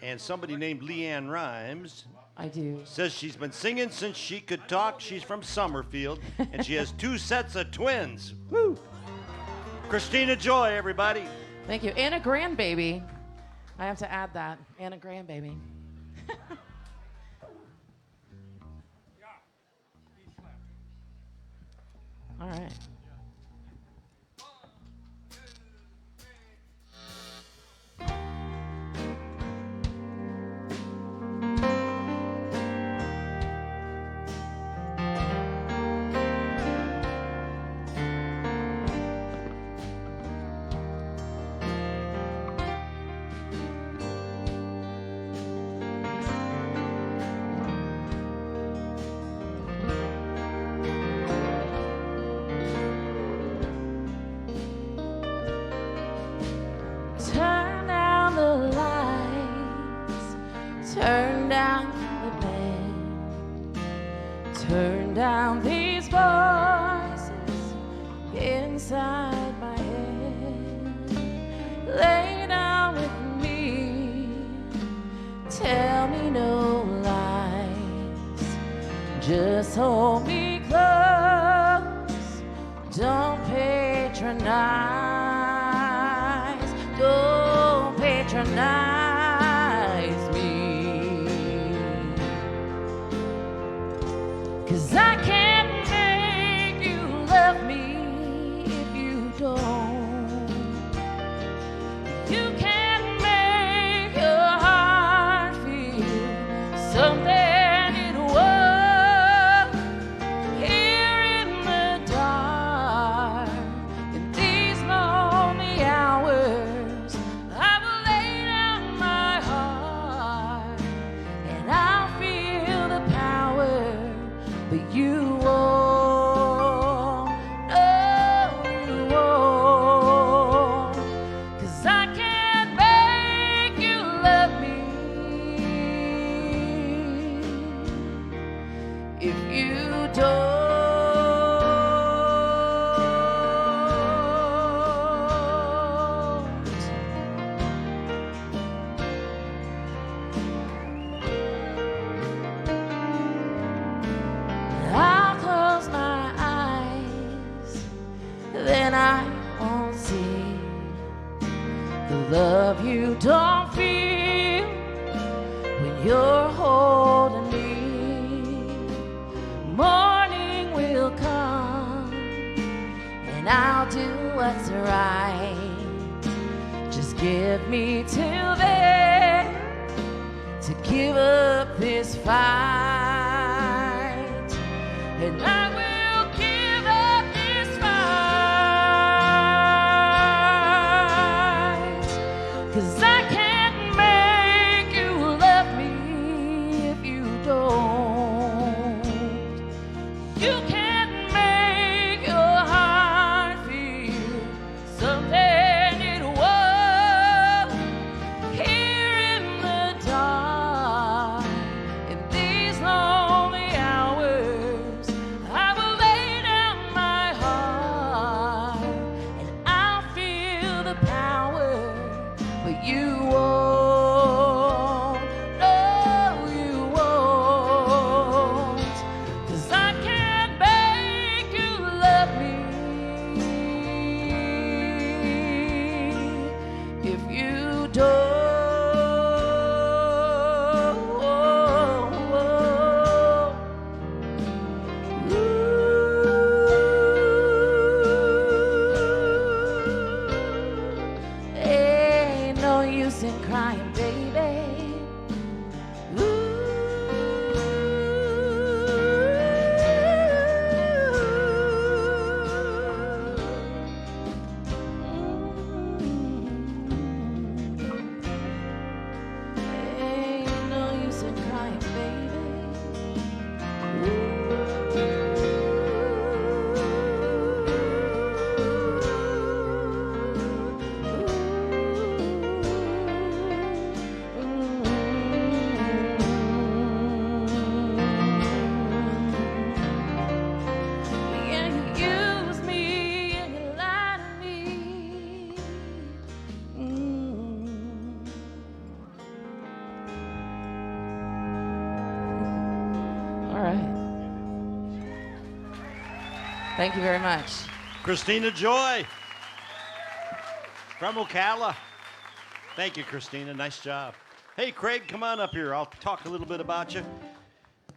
and somebody named Leanne Rhymes. I do. Says she's been singing since she could talk. She's from Summerfield, and she has 2 sets of twins. Woo! Christina Joy, everybody. Thank you. And a grandbaby. I have to add that. And a grandbaby. All right. Turn down the lights, turn down the band, turn down these voices inside my head. Lay down with me, tell me no lies, just hold me close, don't patronize. Don't patronize me, 'cause I can't make you love me if you don't. You can't make your heart feel something it won't. Here in the dark, in these lonely hours, but you won't, no, you won't, 'cause I can't make you love me if you don't. I'll close my eyes, then I won't see the love you don't feel when you're holding me. Morning will come, and I'll do what's right. Just give me till then to give up this fight. And I will give up this fight, 'cause I can't make you love me if you don't. You can't make your heart feel something it won't. Here in the dark, in these lonely hours, I will lay down my heart, and I'll feel the power, but you won't, no, you won't, 'cause I can't bear Thank you very much. Christina Joy from Ocala. Thank you, Christina. Nice job. Hey, Craig, come on up here. I'll talk a little bit about you.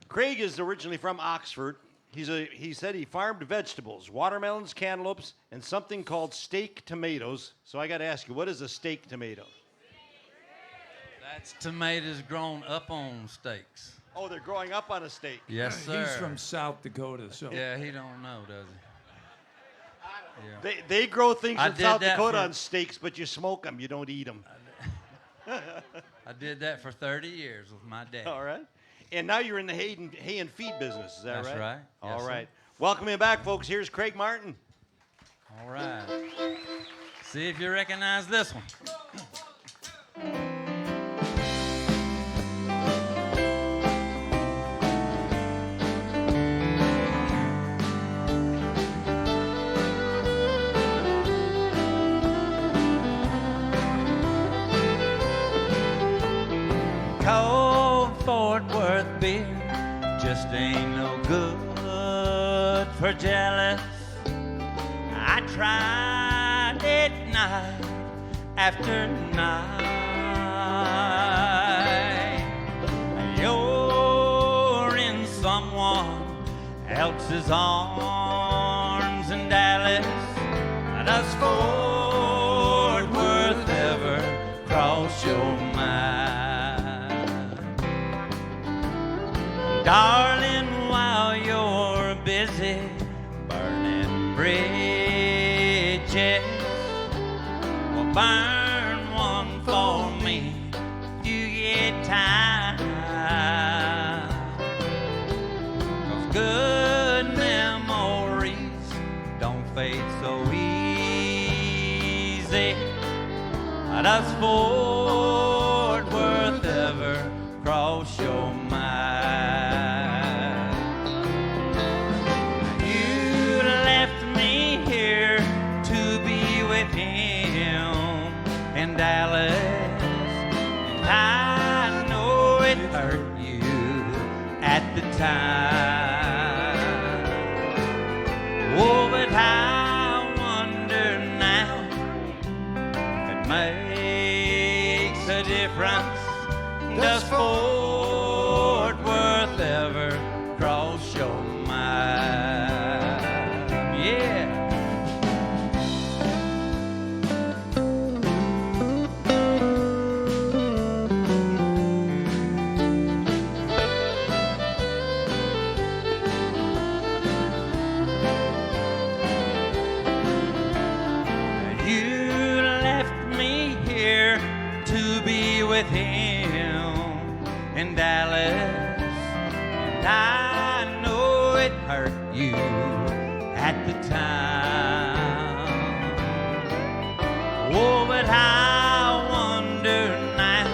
Craig is originally from Oxford. He said he farmed vegetables, watermelons, cantaloupes, and something called steak tomatoes. So I got to ask you, what is a steak tomato? That's tomatoes grown up on steaks. Oh, they're growing up on a steak. Yes, sir. He's from South Dakota, so. Yeah, he don't know, does he? Yeah. They grow things I in did South that Dakota for- on steaks, but you smoke them. You don't eat them. I did that for 30 years with my dad. All right. And now you're in the hay and feed business. Is that right? That's right. All Yes, sir. right. Welcome him back, folks. Here's Craig Martin. All right. See if you recognize this one. Cold Fort Worth beer just ain't no good for jealous. I tried it night after night. You're in someone else's arms in Dallas. Does Fort Worth ever cross your mind? Darling, while you're busy burning bridges, well, burn one for me if you get time. 'Cause good memories don't fade so easy. Does Fort Worth ever cross your mind? You left me here to be with him in Dallas, and I know it hurt you at the time. Oh, but I wonder now if it makes a difference. Does Fort Worth ever cross your mind? Yeah. You left me here to be with him in Dallas, and I know it hurt you at the time. Oh, but I wonder now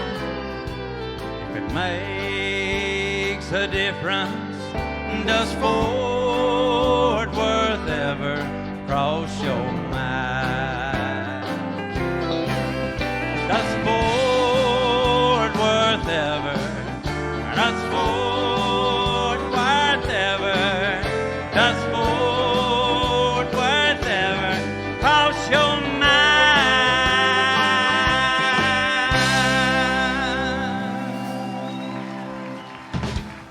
if it makes a difference. Does Fort Worth ever cross your mind? Does Fort Worth ever? Does Fort Worth ever? Does Fort Worth ever cross your mind?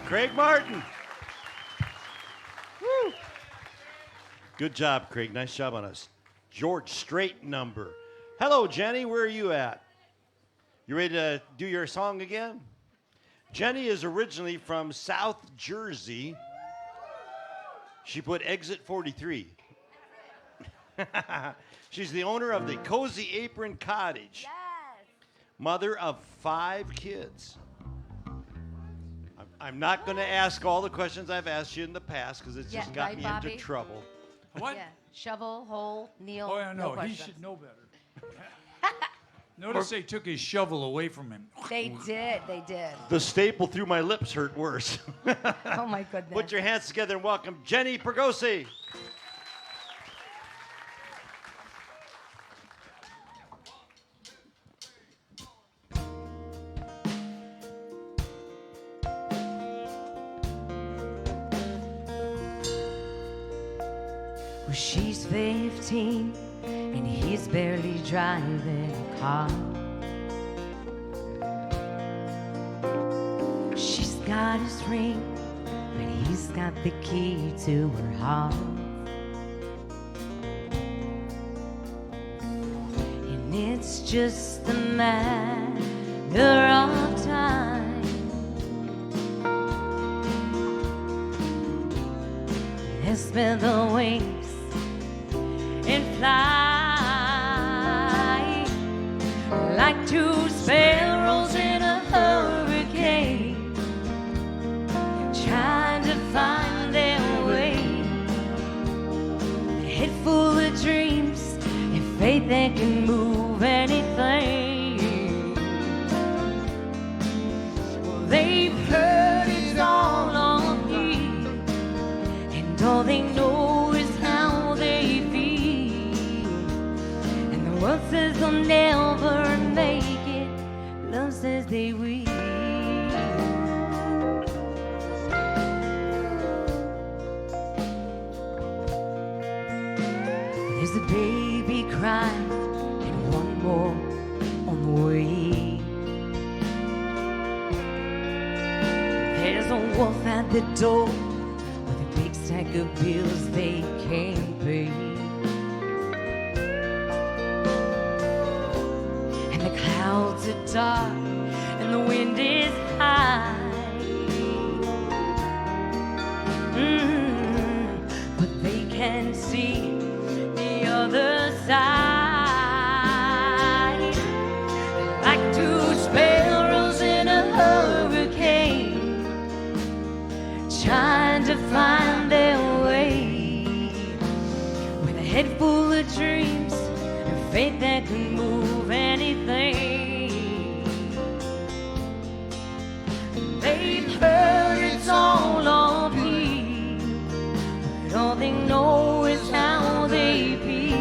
Craig Martin. Woo. Good job, Craig. Nice job on us. George Strait number. Hello, Jenny. Where are you at? You ready to do your song again? Jenny is originally from South Jersey. She put Exit 43. She's the owner of the Cozy Apron Cottage. Yes. Mother of 5 kids. I'm not going to ask all the questions I've asked you in the past because it's just got right, me Bobby? into trouble. What? Yeah. Shovel, hole, kneel. Oh, yeah, no, he questions. should know better. Notice they took his shovel away from him. They did. They did. The staple through my lips hurt worse. Oh my goodness. Put your hands together and welcome Jenny Pergosi. Well, she's 15 and he's barely driving a car. She's got his ring, but he's got the key to her heart. And it's just a matter of time. They spread the wings and fly like two sparrows in a hurricane, trying to find their way. A head full of dreams and faith that can move anything. Well, they've heard it's all on me, and all they know is how they feel. And the world says they'll never make it, love says they will. There's a baby crying and one more on the way. There's a wolf at the door with a big stack of bills they can't pay. And the clouds are dark and the wind is high. But they can see the other side, like two sparrows in a hurricane, trying to find their way, with a head full of dreams and faith that can move anything. They've heard it's all on me, but all they know is how they feel.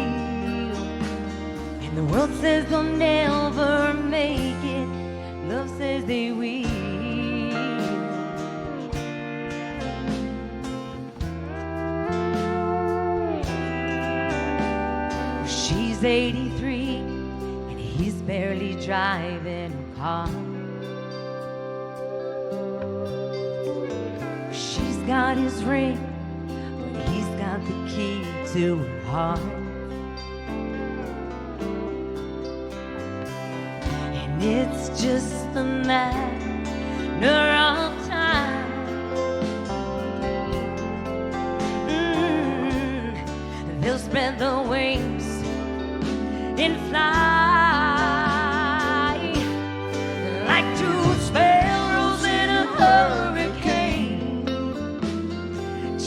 And the world says they'll never make it, love says they will. She's 83 and he's barely driving a car. She's got his ring, but he's got the key to her heart. And it's just a matter of time. They'll spread the wings and fly like two sparrows in a hurricane,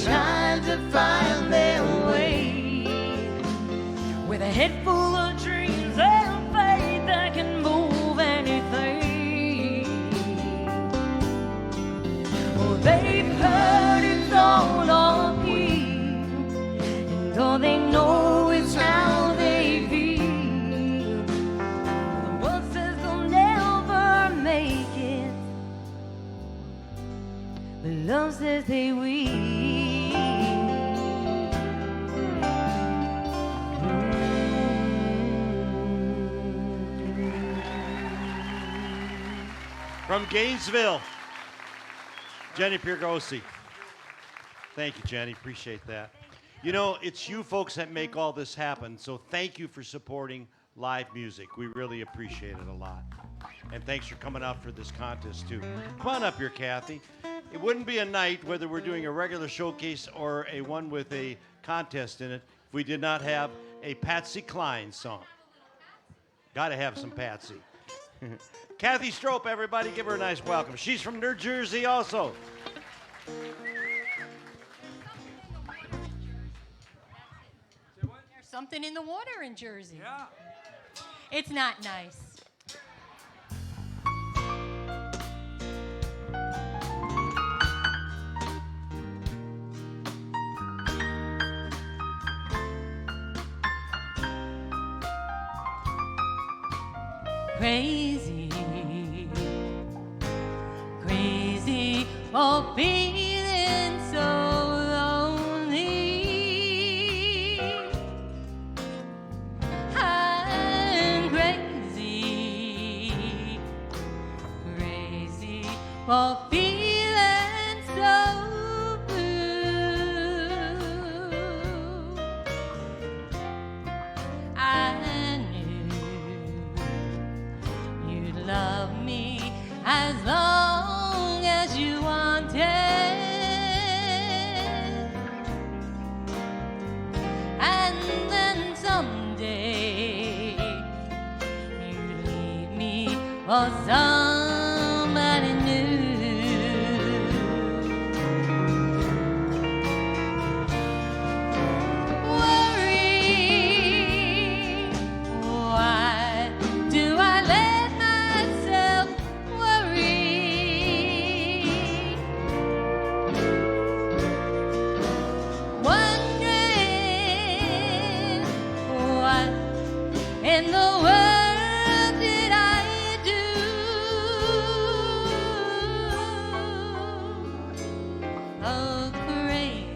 trying to find their way, with a head full of dreams and faith that can move anything. Well, they've heard it's all on me, and all they know is how they feel. The world says they'll never make it, but love says they will. From Gainesville, Jenny Piergosi. Thank you, Jenny. Appreciate that. You know, it's you folks that make all this happen, so thank you for supporting live music. We really appreciate it a lot. And thanks for coming out for this contest, too. Come on up here, Kathy. It wouldn't be a night, whether we're doing a regular showcase or a one with a contest in it, if we did not have a Patsy Cline song. Got to have some Patsy. Kathy Strope, everybody, give her a nice welcome. She's from New Jersey also. There's something in the water in Jersey. Yeah. It's not nice. Crazy, crazy for feeling so lonely. for somebody new. Worry, why do I let myself worry? Wondering what in the world did I do? Oh, crazy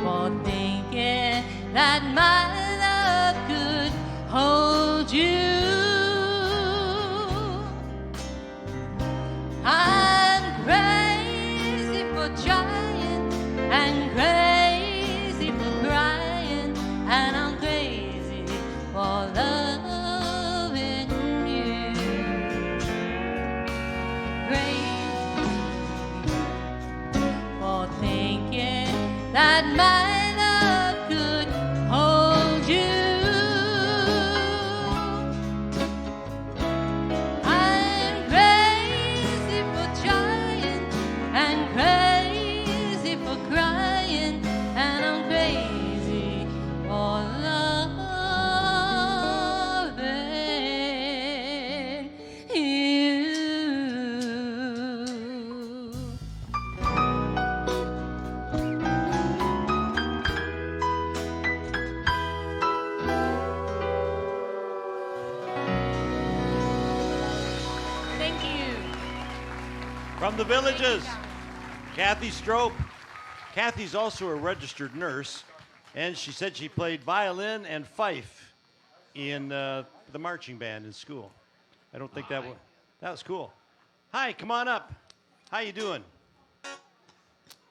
for thinking that my love could hold you. I'm crazy for trying and crazy for crying, and I'm crazy for loving you. Crazy for thinking that my love could hold you. I'm crazy for trying and crazy for crying, and I'm crazy for loving you. Thank you. From the Villages, Kathy Strope. Kathy's also a registered nurse, and she said she played violin and fife in the marching band in school. I don't think that was cool. Hi, come on up. How you doing?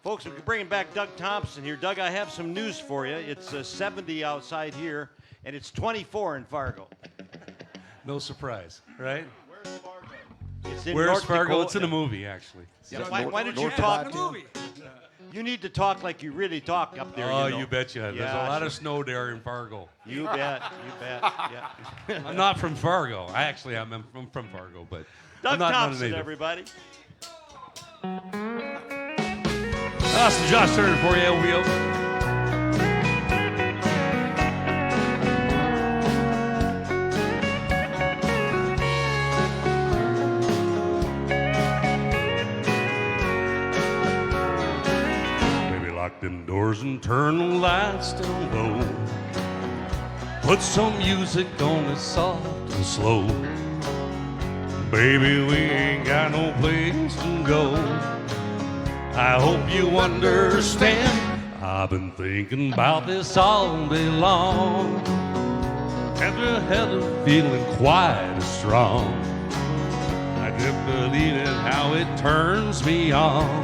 Folks, we're bringing back Doug Thompson here. Doug, I have some news for you. It's 70 outside here, and it's 24 in Fargo. No surprise, right? It's in Where's North Fargo? Dakota. It's in a movie, actually. Yeah, why did you talk? You need to talk like you really talk up there. Oh, you know. you bet you. There's Yeah, a lot sure. of snow there in Fargo. You bet. You bet. Yeah. I'm not from Fargo. I'm from Fargo, but Doug I'm not Thompson, native. everybody. Awesome, Josh Turner for you, Wheel. Maybe lock them doors and turn the lights down low. Put some music on that's soft and slow. Baby, we ain't got no place to go. I hope you understand. I've been thinking about this all day long. Never had a feeling quite as strong. I can't believe it how it turns me on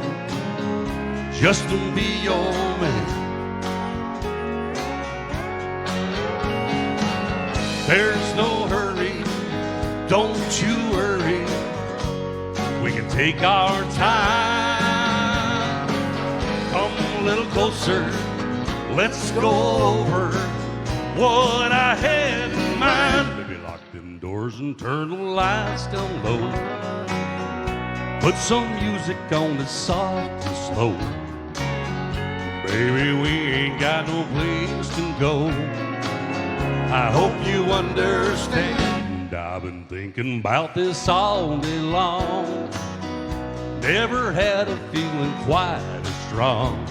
just to be your man. There's no hurry, don't you worry. We can take our time. Come a little closer, let's go over what I had in mind. Maybe lock them doors and turn the lights down low. Put some music on that's soft and slow. Baby, we ain't got no place to go. I hope you understand. I've been thinking about this all day long. Never had a feeling quite as strong.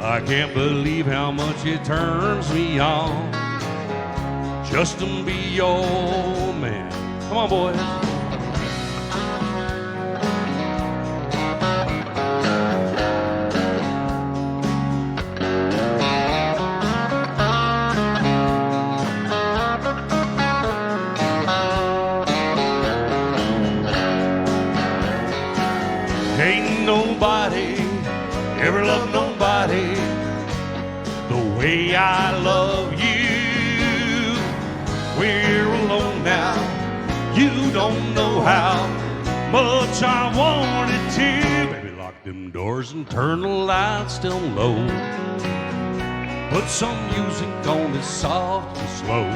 I can't believe how much it turns me on just to be your man. Come on, boys. Ain't nobody ever loved nobody the way I love you. We're alone now, you don't know how much I wanted to. Baby, lock them doors and turn the lights down low. Put some music on that's soft and slow.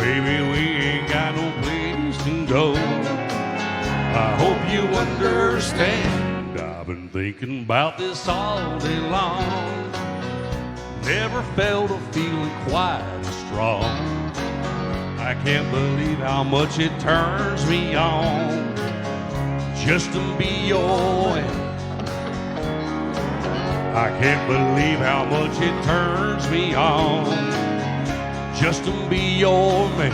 Baby, we ain't got no place to go. I hope you understand. I've been thinking about this all day long. Never felt a feeling quite as strong. I can't believe how much it turns me on just to be your man. I can't believe how much it turns me on just to be your man.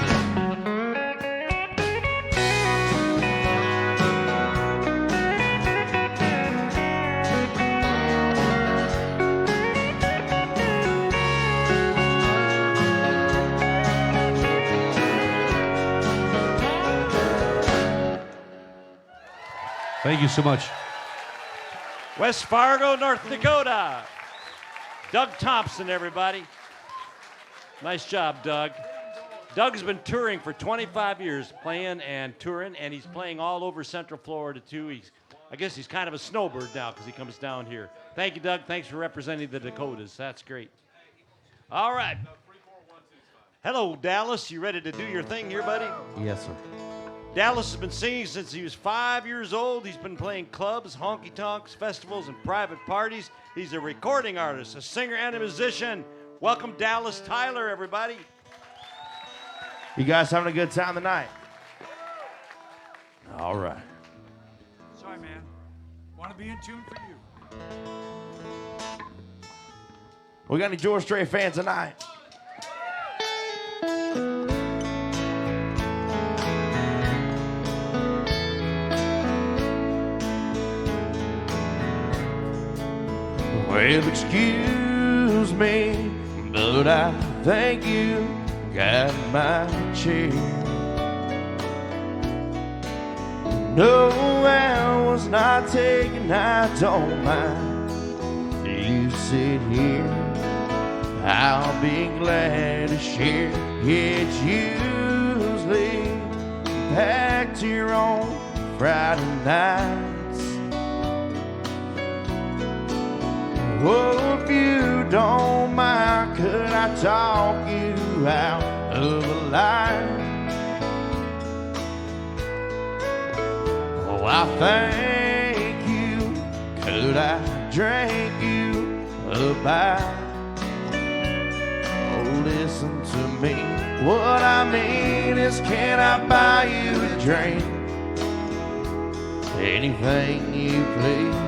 Thank you so much. West Fargo, North Dakota. Doug Thompson, everybody. Nice job, Doug. Doug's been touring for 25 years, playing and touring, and he's playing all over Central Florida, too. I guess he's kind of a snowbird now because he comes down here. Thank you, Doug. Thanks for representing the Dakotas. That's great. All right. Hello, Dallas. You ready to do your thing here, buddy? Yes, sir. Dallas has been singing since he was 5 years old. He's been playing clubs, honky-tonks, festivals, and private parties. He's a recording artist, a singer, and a musician. Welcome, Dallas Tyler, everybody. You guys having a good time tonight? All right. Sorry, man. Want to be in tune for you. We got any George Strait fans tonight? Well, excuse me, but I think you got my chair. No, I was not taken, I don't mind. You sit here, I'll be glad to share. It's usually packed here on Friday nights. Oh, if you don't mind, could I talk you out of a line? Oh, I thank you. Could I drink you a bite? Oh, listen to me. What I mean is, can I buy you a drink? Anything you please.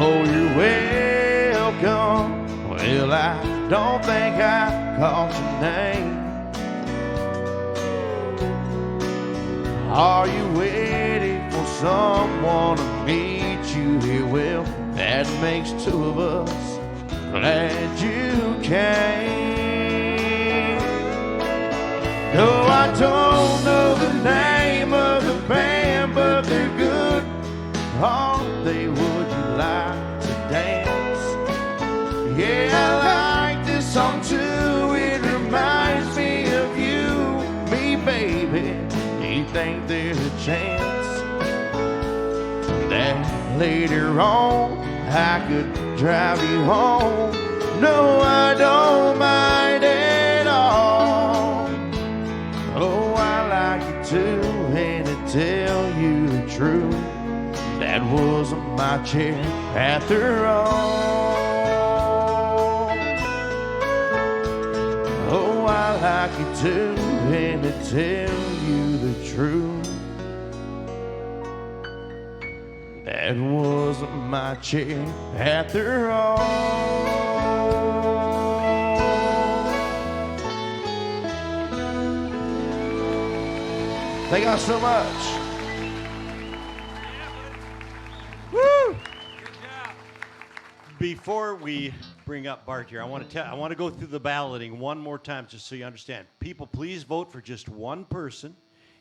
Oh, you're welcome. Well, I don't think I caught your name. Are you waiting for someone to meet you here? Well, that makes two of us. Glad you came. No, I don't know the name of the band, but they're good. Aren't they? Would you like to dance? Yeah, I like this song too. It reminds me of you, me, baby. Do you think there's a chance that later on I could drive you home? No, I don't mind at all. Oh, I like you too, and to tell you the truth, that wasn't my chair after all. Oh, I like you too, and to tell you the truth, that wasn't my chair after all. Thank y'all so much. Woo! Before we bring up Bart here, I want to go through the balloting one more time just so you understand. People, please vote for just one person,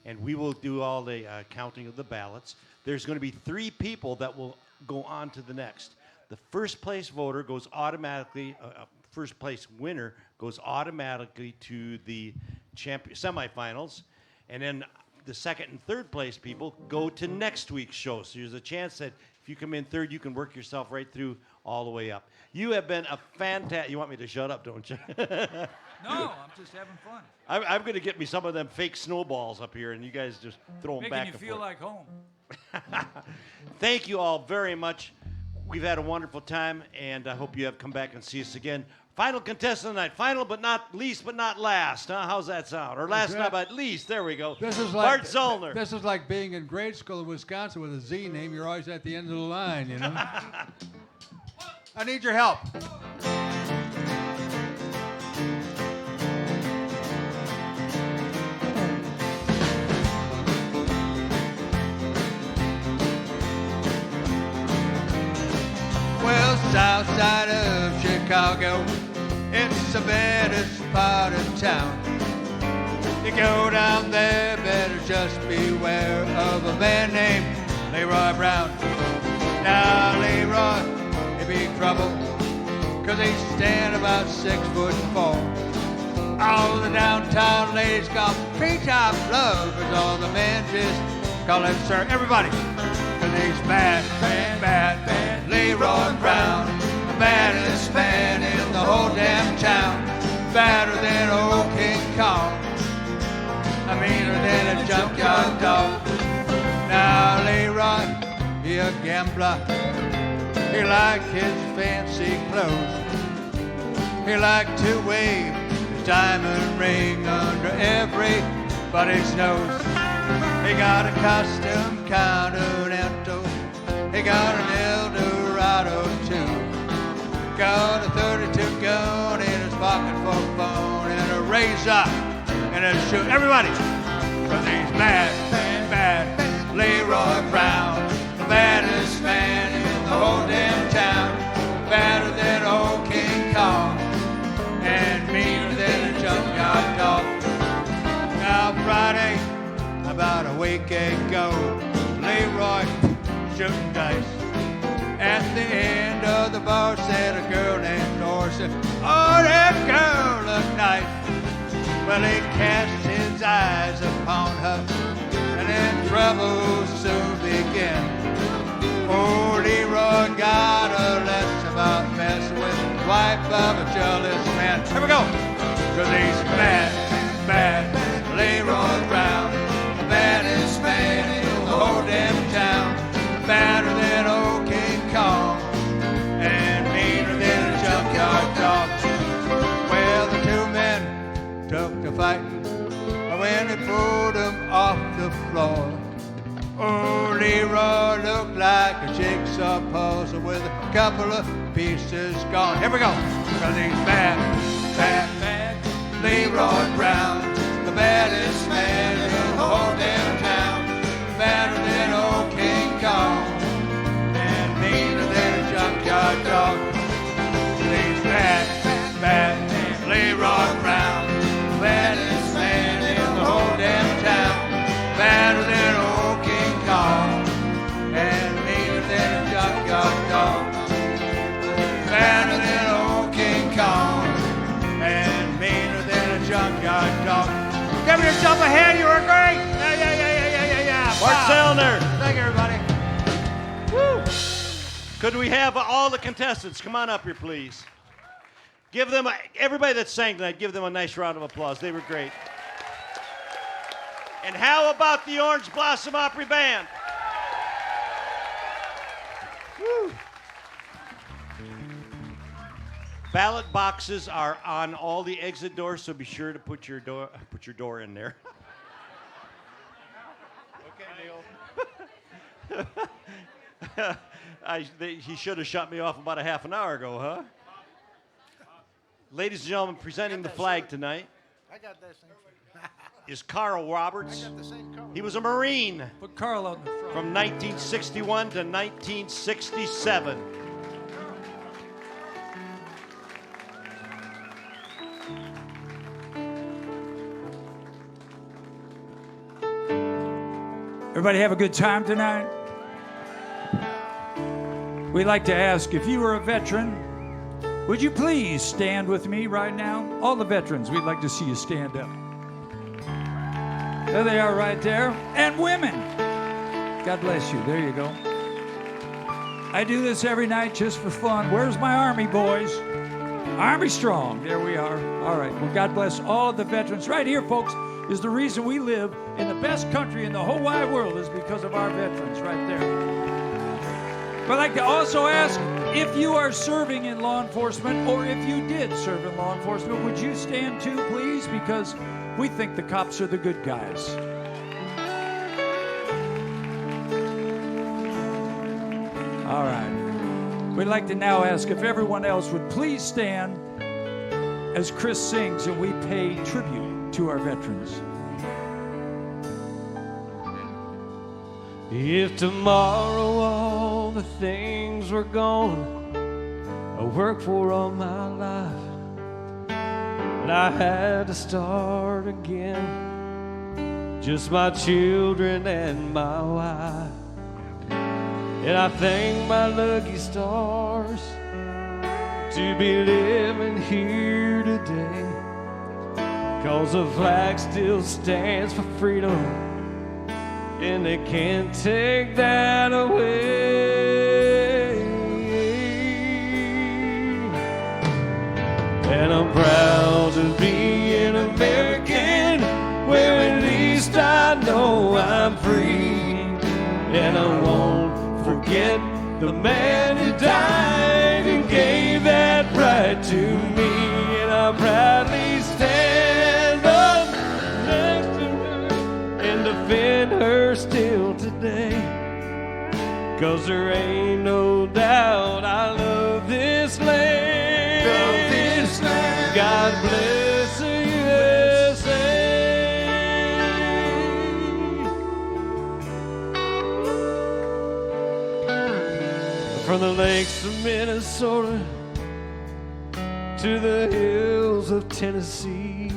and we will do all the counting of the ballots. There's going to be 3 people that will go on to the next. The first place voter goes automatically, first place winner goes automatically to the semifinals, and then the second and third place people go to next week's show. So there's a chance that if you come in third, you can work yourself right through all the way up. You have been a fantastic... You want me to shut up, don't you? No, I'm just having fun. I'm going to get me some of them fake snowballs up here, and you guys just throw them Making back you and feel forth. like home. Thank you all very much. We've had a wonderful time, and I hope you have come back and see us again. Final contestant tonight. Final but not least but not last. Huh? How's that sound? Or last not but least. There we go. This is Bart like Zollner. This is like being in grade school in Wisconsin with a Z name. You're always at the end of the line, you know. I need your help. Well, south side of Chicago, it's the baddest part of town. You go down there, better just beware of a man named Leroy Brown. Now, Leroy, he be trouble, 'cause he stand about 6'4". All the downtown ladies got pre-top love, 'cause all the men just call him sir. Everybody, 'cause he's bad, bad, bad, bad. Leroy Brown, the baddest man in the whole damn town. Badder than old King Kong, I meaner than a junkyard dog. Now Leroy, he a gambler, he like his fancy clothes. He like to wave his diamond ring under everybody's nose. He got a costume Continental, he got an Eldorado too. Got a 32 gun in his pocket for fun, and a razor in his shoe. Everybody, 'cause he's bad, bad, bad. Leroy Brown, the baddest man in the whole damn town. Badder than old King Kong, and meaner than a junkyard dog. Now Friday, about a week ago, Leroy shooting dice. At the end of the bar sat a girl named Dorsey. Oh, that girl looked nice. Well, he cast his eyes upon her, and then trouble soon began. Oh, Leroy got a lesson about messing with the wife of a jealous man. Here we go. 'Cause he's bad, bad, Leroy Brown, the baddest man in the whole damn town. Badder than old King Kong, and meaner than a junkyard dog. Well, the two men took to fighting when they pulled him off the floor. Oh, Leroy looked like a jigsaw puzzle with a couple of pieces gone. Here we go. 'Cause he's bad, bad, bad. Leroy Brown, the baddest man in the whole damn town. Badder than old King Kong, and meaner than a junkyard dog. He's bad, bad, Leroy Brown, the baddest man in the whole damn town. Badder than old King Kong, and meaner than a junkyard dog. Badder than old King Kong, and meaner than a junkyard dog. Give yourself a hand, you were great! Yeah. Bart Zollner. Thank you, everybody. Woo. Could we have all the contestants come on up here, please? Give them, everybody that sang tonight, give them a nice round of applause. They were great. And how about the Orange Blossom Opry Band? Woo. Ballot boxes are on all the exit doors, so be sure to put your door in there. Okay, Neil. He should have shut me off about a half an hour ago, huh? Ladies and gentlemen, presenting the flag tonight I got that same is Carl Roberts. He was a Marine. Put Carl out in the front. From 1961 to 1967. Everybody have a good time tonight? We'd like to ask, if you were a veteran, would you please stand with me right now? All the veterans, we'd like to see you stand up. There they are right there. And women. God bless you. There you go. I do this every night just for fun. Where's my Army boys? Army strong. There we are. All right. Well, God bless all of the veterans. Right here, folks, is the reason we live in the best country in the whole wide world is because of our veterans right there. But I'd like to also ask if you are serving in law enforcement or if you did serve in law enforcement, would you stand too, please? Because we think the cops are the good guys. All right. We'd like to now ask if everyone else would please stand as Chris sings and we pay tribute to our veterans. If tomorrow all the things were gone I worked for all my life and I had to start again, just my children and my wife. And I thank my lucky stars to be living here today, 'cause the flag still stands for freedom and they can't take that away. And I'm proud to be an American, where at least I know I'm free. And I won't forget the man who died and gave that right to me. And I proudly stand up next to her and defend her still today, 'cause there ain't no doubt I love this land. Love this land. God bless the USA. From the lakes of Minnesota to the hills of Tennessee,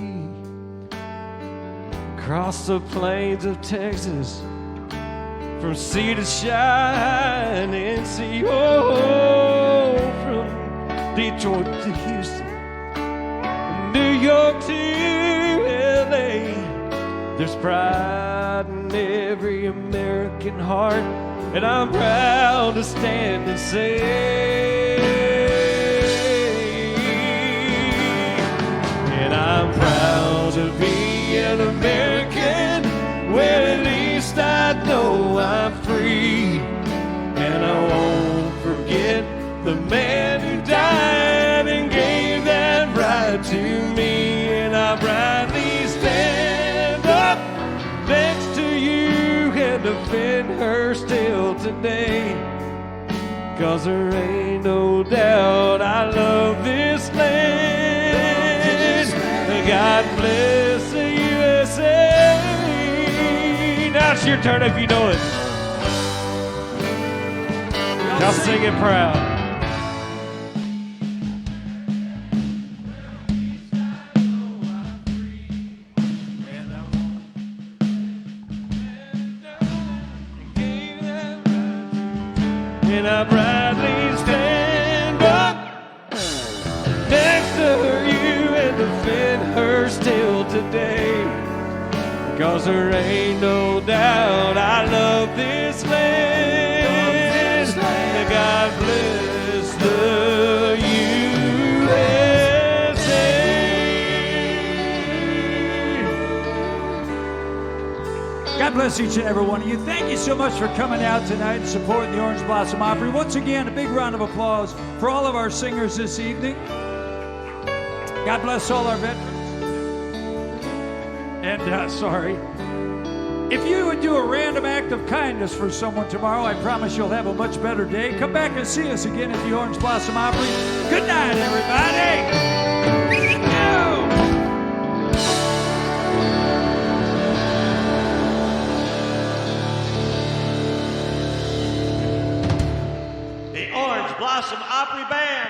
across the plains of Texas, from sea to shining sea. Oh, from Detroit to Houston, New York to LA, there's pride in every American heart, and I'm proud to stand and say, and I'm proud to be an American, where at least I know I'm free. And I won't forget the man who died and gave that right to me. And I proudly stand up next to you and defend her still today, 'cause there ain't no doubt I love this land. God bless the USA. Now it's your turn if you know it. Y'all sing it proud. And I proudly stand up next to you and defend her still today, 'cause there ain't no doubt I love this land. And God bless the USA. God bless each and every one of you. Thank you so much for coming out tonight and supporting the Orange Blossom Opry. Once again, a big round of applause for all of our singers this evening. God bless all our veterans. And sorry. If you would do a random act of kindness for someone tomorrow, I promise you'll have a much better day. Come back and see us again at the Orange Blossom Opry. Good night, everybody. The Orange Blossom Opry Band.